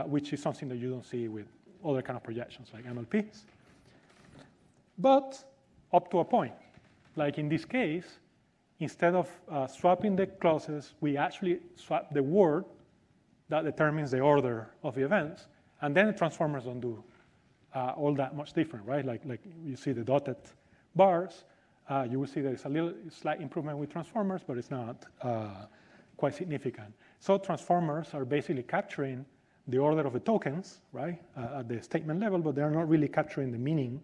which is something that you don't see with other kind of projections like MLPs. But up to a point. Like in this case, instead of swapping the clauses, we actually swap the word that determines the order of the events, and then the transformers don't do all that much different, right? Like you see the dotted bars, you will see there's a slight improvement with transformers, but it's not quite significant. So transformers are basically capturing the order of the tokens, right, at the statement level, but they're not really capturing the meaning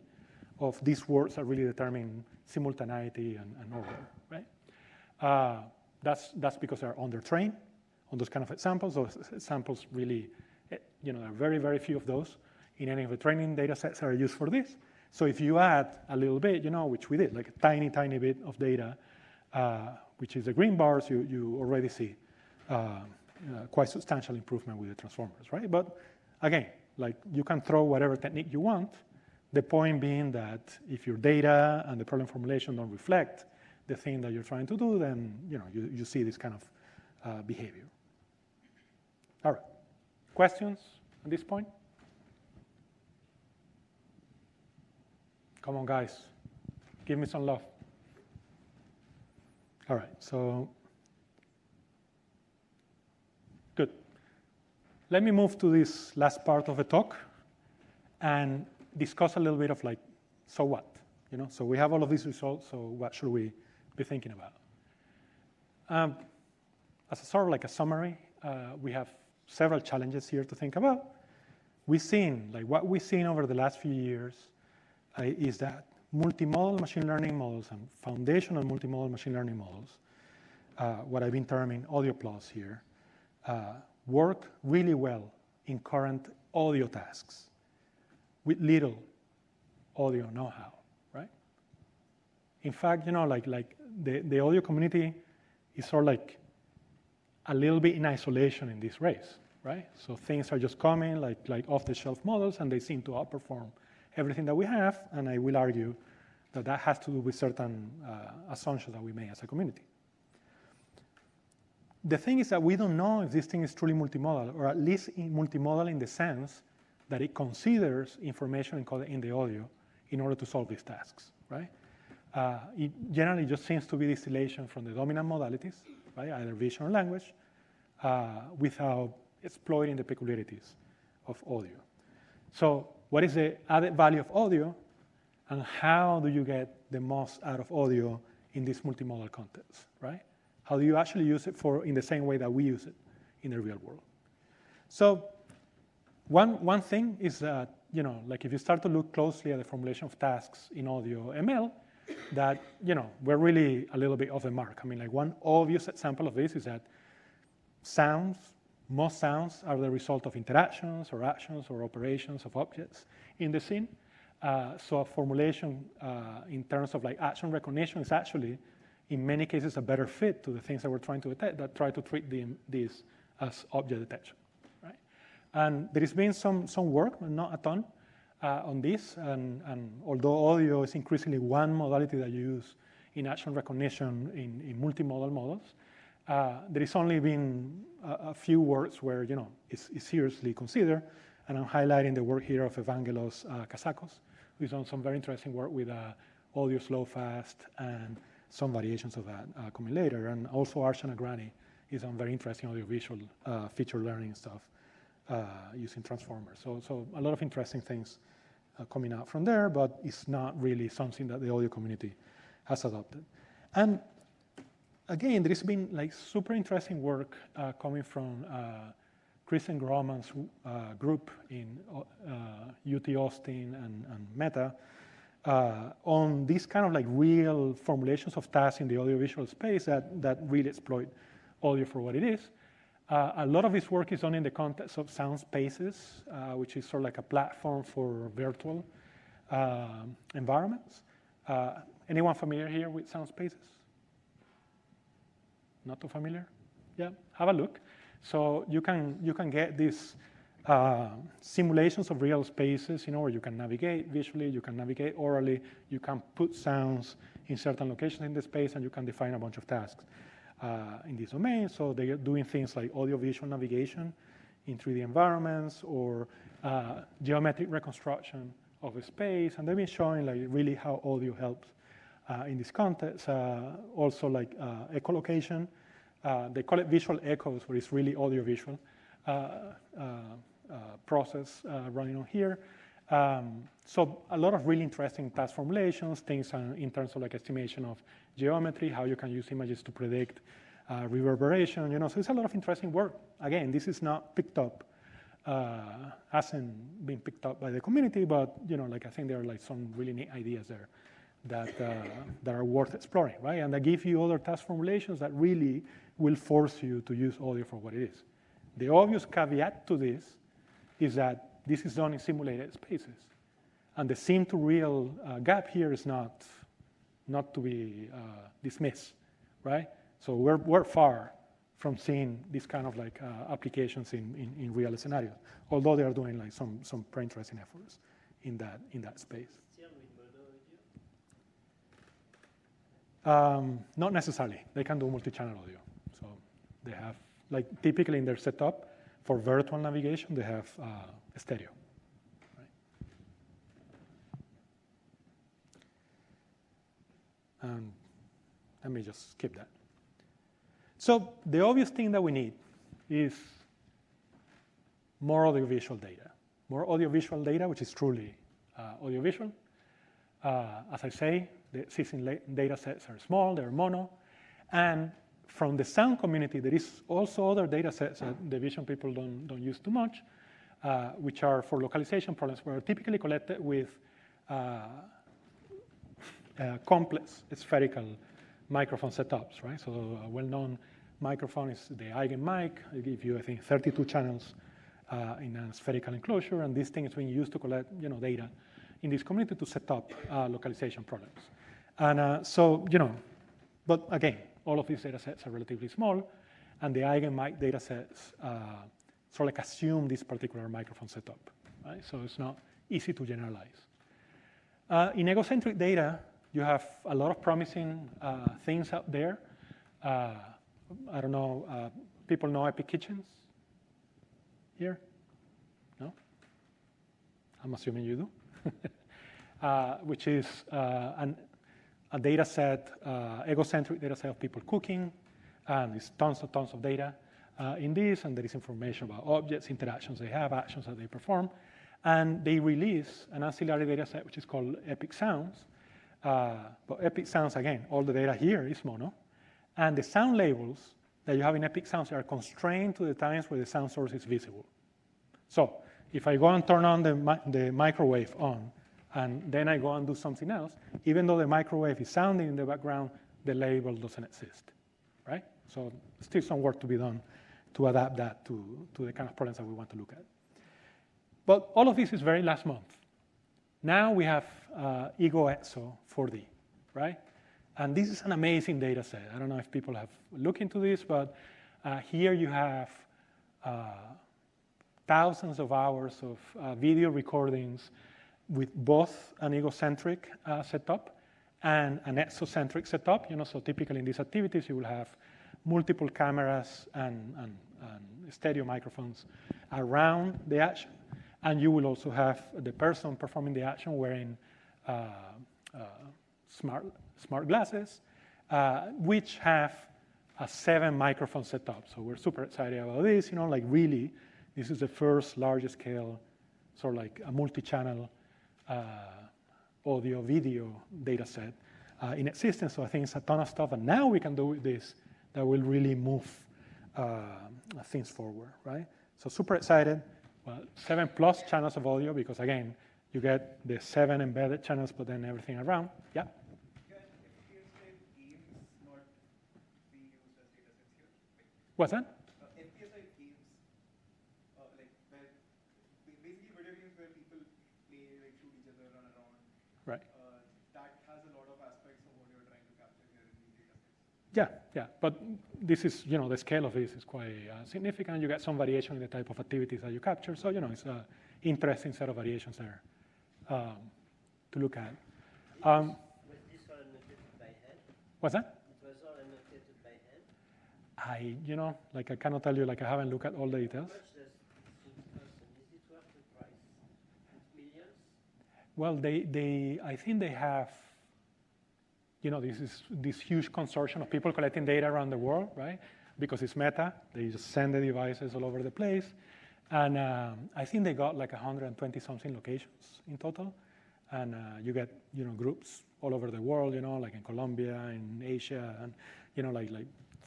of these words that really determine simultaneity and order, right? That's because they're undertrained on those kind of examples. Those examples really, there are very, very few of those in any of the training data sets that are used for this. So if you add a little bit, which we did, like a tiny, tiny bit of data, which is the green bars, you already see quite substantial improvement with the transformers, right? But again, like you can throw whatever technique you want. The point being that if your data and the problem formulation don't reflect the thing that you're trying to do, then you see this kind of behavior. All right, questions at this point? Come on, guys, give me some love. All right, so good. Let me move to this last part of the talk and discuss a little bit of like, so what? So we have all of these results, so what should we be thinking about? As a sort of like a summary, we have several challenges here to think about. What we've seen over the last few years is that multimodal machine learning models and foundational multimodal machine learning models, what I've been terming audio plus here, work really well in current audio tasks with little audio know-how, right? In fact, like the audio community is sort of like a little bit in isolation in this race, right? So things are just coming like off-the-shelf models, and they seem to outperform everything that we have, and I will argue that that has to do with certain assumptions that we made as a community. The thing is that we don't know if this thing is truly multimodal, or at least multimodal in the sense that it considers information encoded in the audio in order to solve these tasks, right? It generally just seems to be distillation from the dominant modalities, right, either vision or language, without exploiting the peculiarities of audio. So what is the added value of audio, and how do you get the most out of audio in this multimodal context, right? How do you actually use it in the same way that we use it in the real world? So one thing is that, like if you start to look closely at the formulation of tasks in audio ML, that, we're really a little bit off the mark. I mean, like one obvious example of this is that most sounds are the result of interactions or actions or operations of objects in the scene. So a formulation in terms of like action recognition is actually, in many cases, a better fit to the things that we're trying to detect, that try to treat these as object detection, right? And there has been some work, but not a ton, on this. And although audio is increasingly one modality that you use in action recognition in multimodal models, there has only been a few works where it's seriously considered, and I'm highlighting the work here of Evangelos Kasakos, who's done some very interesting work with audio slow fast and some variations of that coming later, and also Arshana Grani is on very interesting audiovisual feature learning stuff using transformers. So a lot of interesting things coming out from there, but it's not really something that the audio community has adopted. And again, there has been like super interesting work coming from Kristen Grauman's group in UT Austin and Meta on these kind of like real formulations of tasks in the audiovisual space that really exploit audio for what it is. A lot of this work is done in the context of sound spaces, which is sort of like a platform for virtual environments. Anyone familiar here with sound spaces? Not too familiar? Yeah, have a look. So you can get these simulations of real spaces, where you can navigate visually, you can navigate orally, you can put sounds in certain locations in the space, and you can define a bunch of tasks in this domain. So they are doing things like audiovisual navigation in 3D environments, or geometric reconstruction of a space, and they've been showing like really how audio helps in this context. Also like echolocation. They call it visual echoes, but it's really audiovisual process running on here. So a lot of really interesting task formulations, things in terms of like estimation of geometry, how you can use images to predict reverberation. So it's a lot of interesting work. Again, this is not picked up, hasn't been picked up by the community, but like I think there are like some really neat ideas there that are worth exploring, right? And that give you other task formulations that really will force you to use audio for what it is. The obvious caveat to this is that this is done in simulated spaces, and the sim to real gap here is not to be dismissed, right? So we're far from seeing this kind of like applications in real scenarios, although they are doing like some pretty interesting efforts in that space. Not necessarily. They can do multi-channel audio. So they have, like typically in their setup for virtual navigation, they have stereo. Right? Let me just skip that. So the obvious thing that we need is more audiovisual data. More audiovisual data, which is truly audiovisual. As I say, the existing data sets are small, they're mono. And from the sound community, there is also other data sets that the vision people don't use too much, which are for localization problems, were typically collected with complex spherical microphone setups, right? So a well-known microphone is the Eigen mic. They give you, I think, 32 channels in a spherical enclosure, and this thing is being used to collect, data in this community to set up localization problems. And but again, all of these data sets are relatively small, and the Eigen mic data sets sort of like assume this particular microphone setup, right? So it's not easy to generalize. In egocentric data, you have a lot of promising things out there. I don't know, people know Epic Kitchens here? No? I'm assuming you do. Which is a data set, egocentric data set of people cooking, and there's tons of data in this, and there is information about objects, interactions they have, actions that they perform. And they release an ancillary data set, which is called Epic Sounds. But Epic Sounds, again, all the data here is mono. And the sound labels that you have in Epic Sounds are constrained to the times where the sound source is visible. So if I go and turn on the microwave on, and then I go and do something else, even though the microwave is sounding in the background, the label doesn't exist, right? So still some work to be done to adapt that to the kind of problems that we want to look at. But all of this is very last month. Now we have EGO-EXO 4D, right? And this is an amazing data set. I don't know if people have looked into this, but here you have thousands of hours of video recordings with both an egocentric setup and an exocentric setup. So typically in these activities, you will have multiple cameras and stereo microphones around the action. And you will also have the person performing the action wearing smart glasses, which have a 7 microphone setup. So we're super excited about this. Like really, this is the first large scale, sort of like a multi-channel audio video data set in existence. So I think it's a ton of stuff. And now we can do with this that will really move things forward, right? So super excited. Well, 7+ channels of audio, because again, you get the 7 embedded channels, but then everything around. Yeah? Can FPS-type games not be used as data sets here? What's that? FPS-type games, like where basically video games where people play, like shoot each other, run around. Right. That has a lot of aspects of what you're trying to capture here in these data sets. Yeah. But this is, the scale of this is quite significant. You get some variation in the type of activities that you capture. So, it's an interesting set of variations there to look at. Was this all annotated by hand? What's that? It was all annotated by hand? I cannot tell you, I haven't looked at all the details. How much does this cost, and is it worth the price? It's millions? Well, I think they have, this huge consortium of people collecting data around the world, right? Because it's Meta, they just send the devices all over the place. And I think they got 120-something locations in total. And you get, groups all over the world, like in Colombia, in Asia, and, like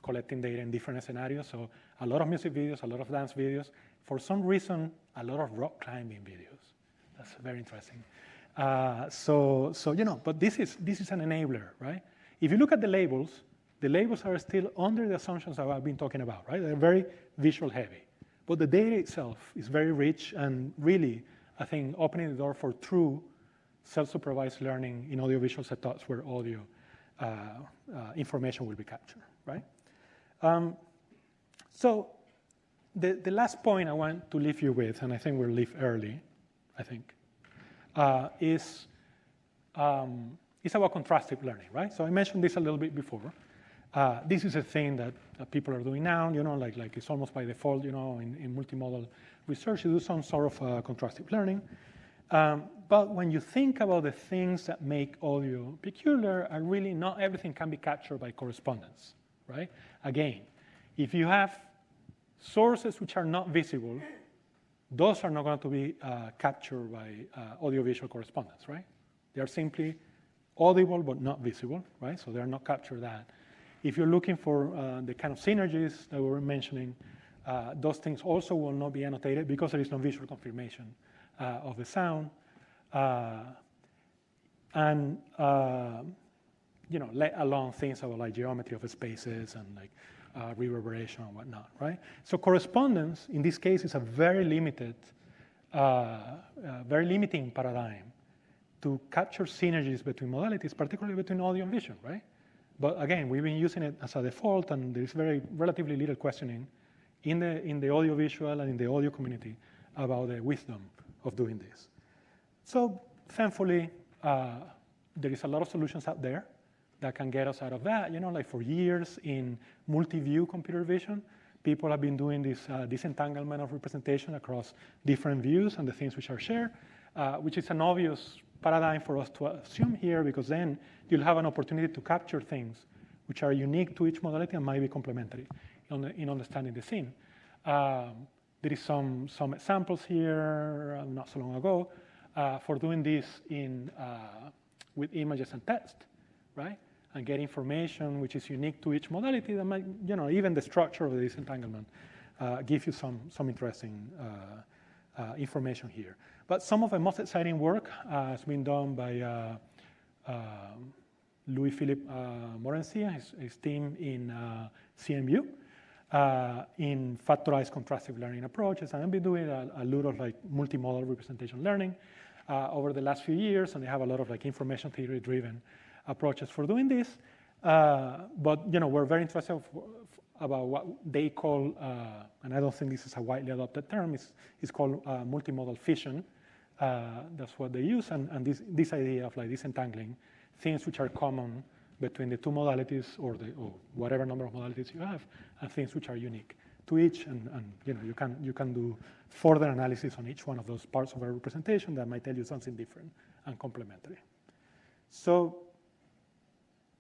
collecting data in different scenarios. So a lot of music videos, a lot of dance videos. For some reason, a lot of rock climbing videos. That's very interesting. But this is an enabler, right? If you look at the labels are still under the assumptions that I've been talking about, right? They're very visual heavy. But the data itself is very rich and really, I think, opening the door for true self-supervised learning in audiovisual setups where audio information will be captured, right? So the last point I want to leave you with, and I think we'll leave early, is about contrastive learning, right? So I mentioned this a little bit before. This is a thing that people are doing now, like it's almost by default, in multimodal research, you do some sort of contrastive learning. But when you think about the things that make audio peculiar, really not everything can be captured by correspondence, right? Again, if you have sources which are not visible, those are not going to be captured by audiovisual correspondence, right? They are simply audible but not visible, right? So they're not captured that. If you're looking for the kind of synergies that we were mentioning, those things also will not be annotated because there is no visual confirmation of the sound. And let alone things about like geometry of spaces and like reverberation and whatnot, right? So correspondence, in this case, is a very limited, very limiting paradigm to capture synergies between modalities, particularly between audio and vision, right? But again, we've been using it as a default, and there's relatively little questioning in the audiovisual and in the audio community about the wisdom of doing this. So thankfully, there is a lot of solutions out there that can get us out of that. Like for years in multi-view computer vision, people have been doing this disentanglement of representation across different views and the things which are shared, which is an obvious paradigm for us to assume here, because then you'll have an opportunity to capture things which are unique to each modality and might be complementary in understanding the scene. There is some examples here not so long ago for doing this with images and text, right? And get information which is unique to each modality that might, even the structure of the disentanglement give you some interesting information here. But some of the most exciting work has been done by Louis-Philippe Morency and his team in CMU in factorized contrastive learning approaches. And I've been doing a lot of like multimodal representation learning over the last few years, and they have a lot of like information theory-driven approaches for doing this. But we're very interested about what they call, and I don't think this is a widely adopted term, it's called multimodal fission. That's what they use, and this idea of like disentangling things which are common between the two modalities or whatever number of modalities you have, and things which are unique to each, and you can do further analysis on each one of those parts of a representation that might tell you something different and complementary. So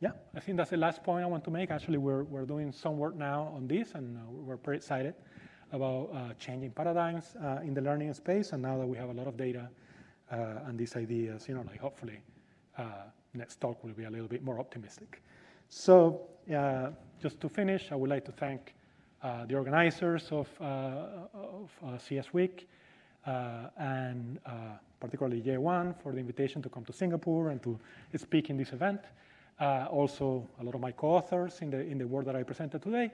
yeah, I think that's the last point I want to make. Actually, we're doing some work now on this, and we're pretty excited about changing paradigms in the learning space. And now that we have a lot of data and these ideas, like hopefully next talk will be a little bit more optimistic. So just to finish, I would like to thank the organizers of CS Week and particularly J1 for the invitation to come to Singapore and to speak in this event. Also, a lot of my co-authors in the work that I presented today.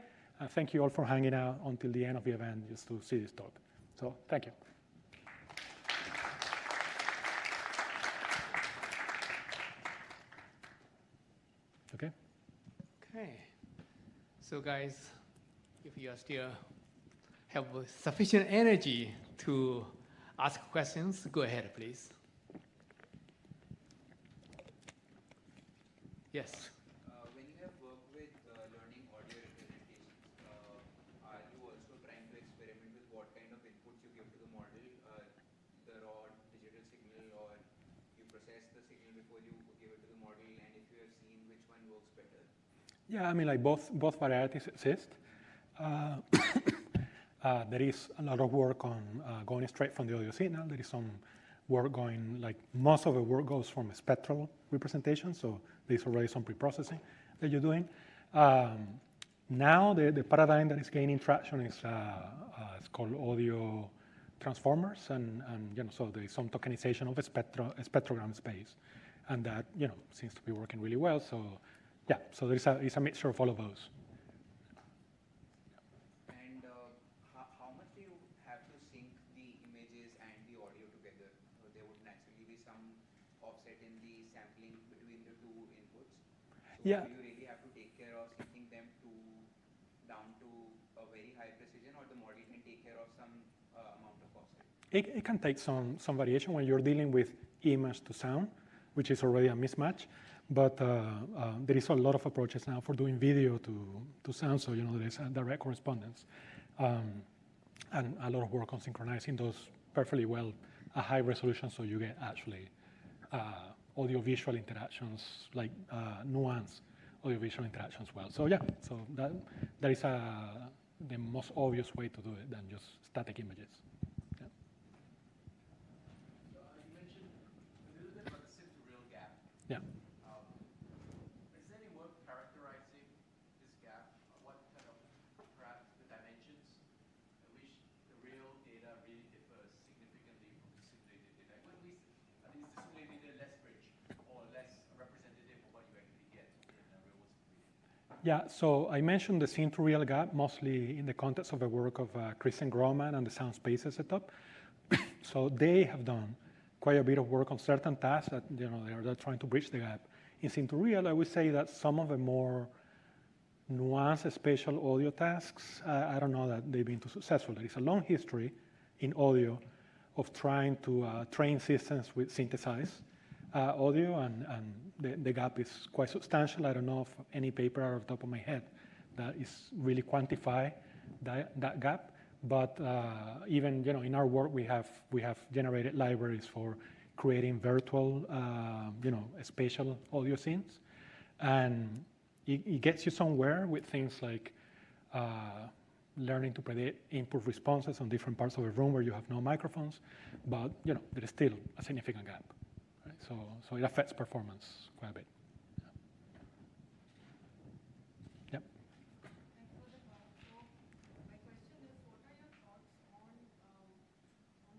Thank you all for hanging out until the end of the event just to see this talk. So thank you. Okay. Okay. So guys, if you are still have sufficient energy to ask questions, go ahead, please. Yes. When you have worked with learning audio representations, are you also trying to experiment with what kind of inputs you give to the model, the raw digital signal, or you process the signal before you give it to the model, and if you have seen which one works better? Yeah, I mean, like both varieties exist. There is a lot of work on going straight from the audio signal. There is some work going, like most of the work goes from a spectral representation, so there's already some pre-processing that you're doing. Now the paradigm that is gaining traction is it's called audio transformers, and so there is some tokenization of a spectrogram space, and that seems to be working really well. So yeah, so there is a mixture of all of those. How much do you have to sync the images and the audio together? There would naturally be some offset in the sampling between the two inputs. So Yeah. do you really have to take care of syncing them down to a very high precision, or the model can take care of some amount of offset? It can take some variation when you're dealing with image to sound, which is already a mismatch. But there is a lot of approaches now for doing video to sound, so there is a direct correspondence. And a lot of work on synchronizing those perfectly well at high resolution, so you get actually audio-visual interactions, like nuanced audio-visual interactions well. So yeah, so that is the most obvious way to do it than just static images. Yeah. You mentioned a little bit about the sim-to-real gap. Yeah. Is there any work characterizing this gap? What kind of, perhaps, the dimensions at which the real data really differs significantly from the simulated data? At least, are these the simulated data less rich or less representative of what you actually get? Yeah, so I mentioned the scene to real gap mostly in the context of the work of Kristen Groman and the Sound Spaces setup. So they have done quite a bit of work on certain tasks that they're trying to bridge the gap. In scene to real, I would say that some of the more nuanced spatial audio tasks, I don't know that they've been too successful. There is a long history in audio of trying to train systems with synthesized audio, and the gap is quite substantial. I don't know of any paper out of the top of my head that is really quantify that gap. But even in our work, we have generated libraries for creating virtual spatial audio scenes, and it gets you somewhere with things like learning to predict input responses on different parts of a room where you have no microphones, but there is still a significant gap. Right? So it affects performance quite a bit. Yep. Thanks for the talk. So my question is, what are your thoughts on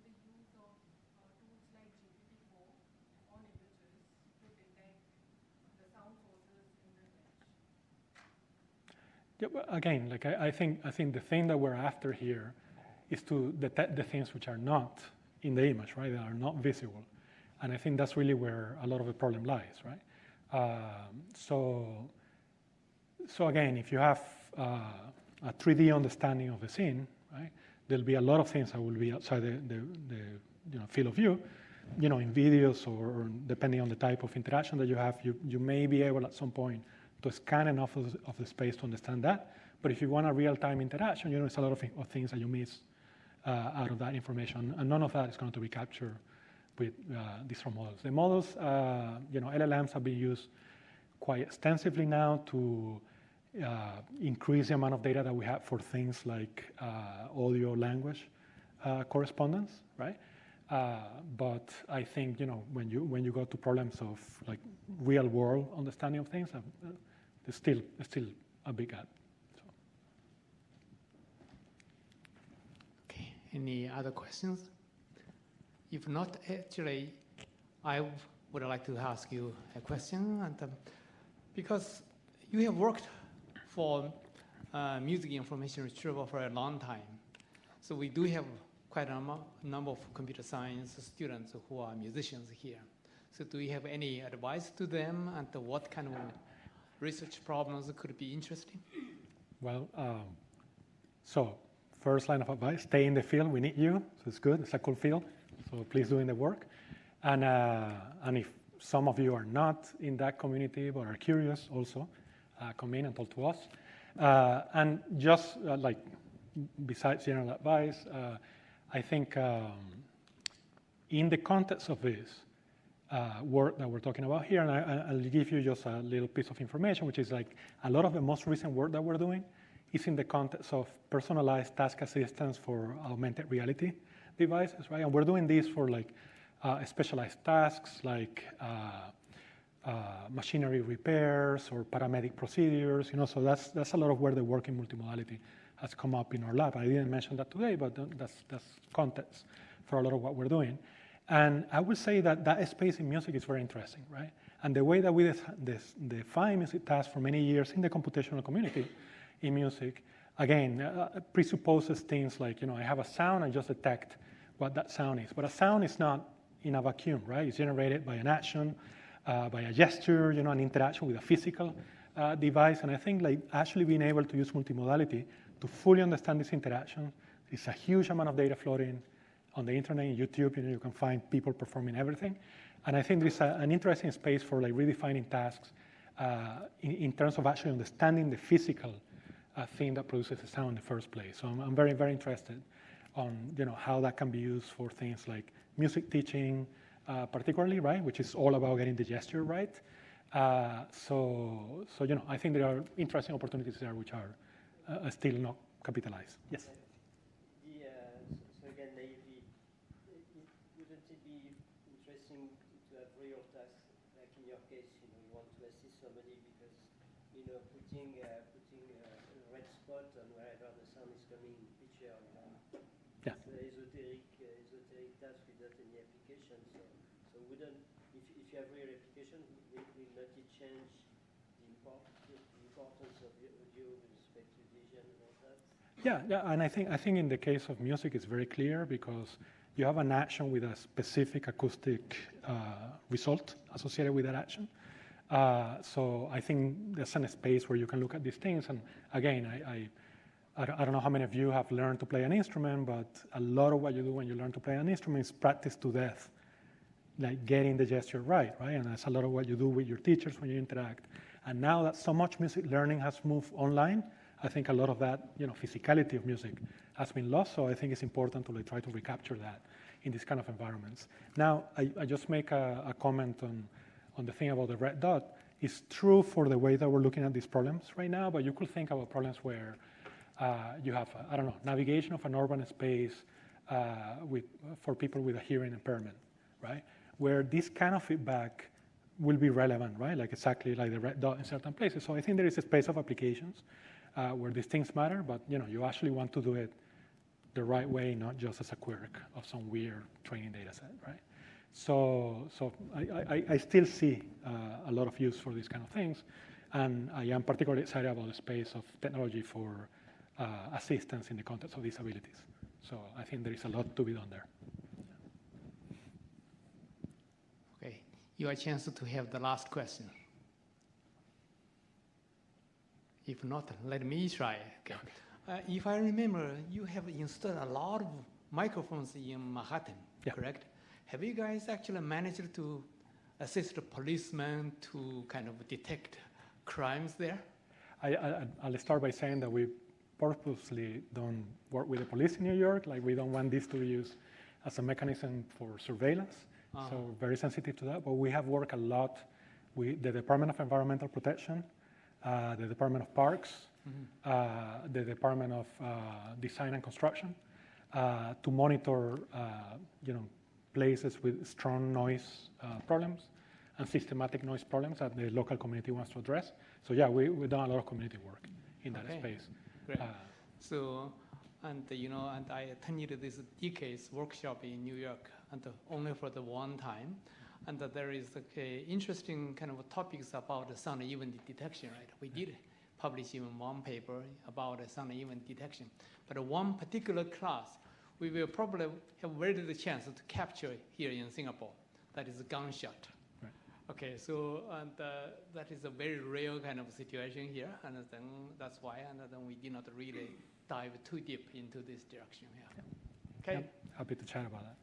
the use of tools like GPT-4 on images to detect the sound sources in the image? Yeah, well, again, like I think the thing that we're after here is to detect the things which are not in the image, right? That are not visible, and I think that's really where a lot of the problem lies, right? So again, if you have a 3D understanding of the scene, right, there'll be a lot of things that will be outside the field of view. In videos or depending on the type of interaction that you have, you may be able at some point to scan enough of the space to understand that. But if you want a real-time interaction, it's a lot of things that you miss out of that information, and none of that is going to be captured with these strong models. The models, LLMs have been used quite extensively now to increase the amount of data that we have for things like audio language correspondence, right? But I think when you go to problems of like real world understanding of things, there's still a big gap. So. Okay, any other questions? If not, actually, I would like to ask you a question, and because you have worked for music information retrieval for a long time, so we do have quite a number of computer science students who are musicians here. So do you have any advice to them, and what kind of research problems could be interesting? Well, so first line of advice, stay in the field. We need you. So it's good. It's a cool field. So please do the work. And if some of you are not in that community but are curious also, come in and talk to us. And just like besides general advice, I think in the context of this work that we're talking about here, and I'll give you just a little piece of information, which is like a lot of the most recent work that we're doing is in the context of personalized task assistance for augmented reality devices, right? And we're doing this for like specialized tasks like machinery repairs or paramedic procedures, so that's a lot of where the work in multimodality has come up in our lab. I didn't mention that today, but that's context for a lot of what we're doing. And I would say that space in music is very interesting, right? And the way that we define music tasks for many years in the computational community in music, again, presupposes things like, I have a sound, I just detect what that sound is. But a sound is not in a vacuum, right? It's generated by an action, by a gesture, an interaction with a physical device. And I think like actually being able to use multimodality to fully understand this interaction, there's a huge amount of data floating on the internet, in YouTube, you can find people performing everything. And I think there's an interesting space for like redefining tasks in terms of actually understanding the physical thing that produces the sound in the first place. So I'm very, very interested on how that can be used for things like music teaching, particularly, right, which is all about getting the gesture right. So I think there are interesting opportunities there which are still not capitalized. Yes. So again, naively, wouldn't it be interesting to have real tasks, like in your case, you want to assist somebody because, putting a red spot on wherever the sound is coming in the picture, Yeah. It's an esoteric task without any application. So wouldn't, if you have real application, will not it change the importance of audio with respect to vision and all that? Yeah, and I think in the case of music, it's very clear because you have an action with a specific acoustic result associated with that action. So I think there's a space where you can look at these things. And again, I don't know how many of you have learned to play an instrument, but a lot of what you do when you learn to play an instrument is practice to death, like getting the gesture right? And that's a lot of what you do with your teachers when you interact. And now that so much music learning has moved online, I think a lot of that, physicality of music has been lost. So I think it's important to try to recapture that in these kind of environments. Now, I just make a comment on the thing about the red dot. It's true for the way that we're looking at these problems right now, but you could think about problems where you have, navigation of an urban space for people with a hearing impairment, right? Where this kind of feedback will be relevant, right? Like exactly like the red dot in certain places. So I think there is a space of applications where these things matter, but you actually want to do it the right way, not just as a quirk of some weird training data set, right? So I still see a lot of use for these kind of things, and I am particularly excited about the space of technology for assistance in the context of disabilities. So I think there is a lot to be done there. Okay, your chance to have the last question. If not, let me try. Okay. If I remember, you have installed a lot of microphones in Manhattan, correct? Have you guys actually managed to assist the policemen to kind of detect crimes there? I'll start by saying that we purposely don't work with the police in New York. Like, we don't want this to be used as a mechanism for surveillance. So we're very sensitive to that. But we have worked a lot with the Department of Environmental Protection, the Department of Parks, the Department of Design and Construction, to monitor, places with strong noise problems and systematic noise problems that the local community wants to address. So yeah, we've done a lot of community work in that space. Great. And I attended this decades workshop in New York, and only for the one time. And there is interesting kind of topics about the sound event detection, right? We did publish even one paper about sound event detection. But one particular class, we will probably have very little chance to capture here in Singapore. That is a gunshot. Right. Okay, so that is a very real kind of situation here, and then that's why, and then we did not really dive too deep into this direction. Yeah. Okay. Yep. Happy to chat about that.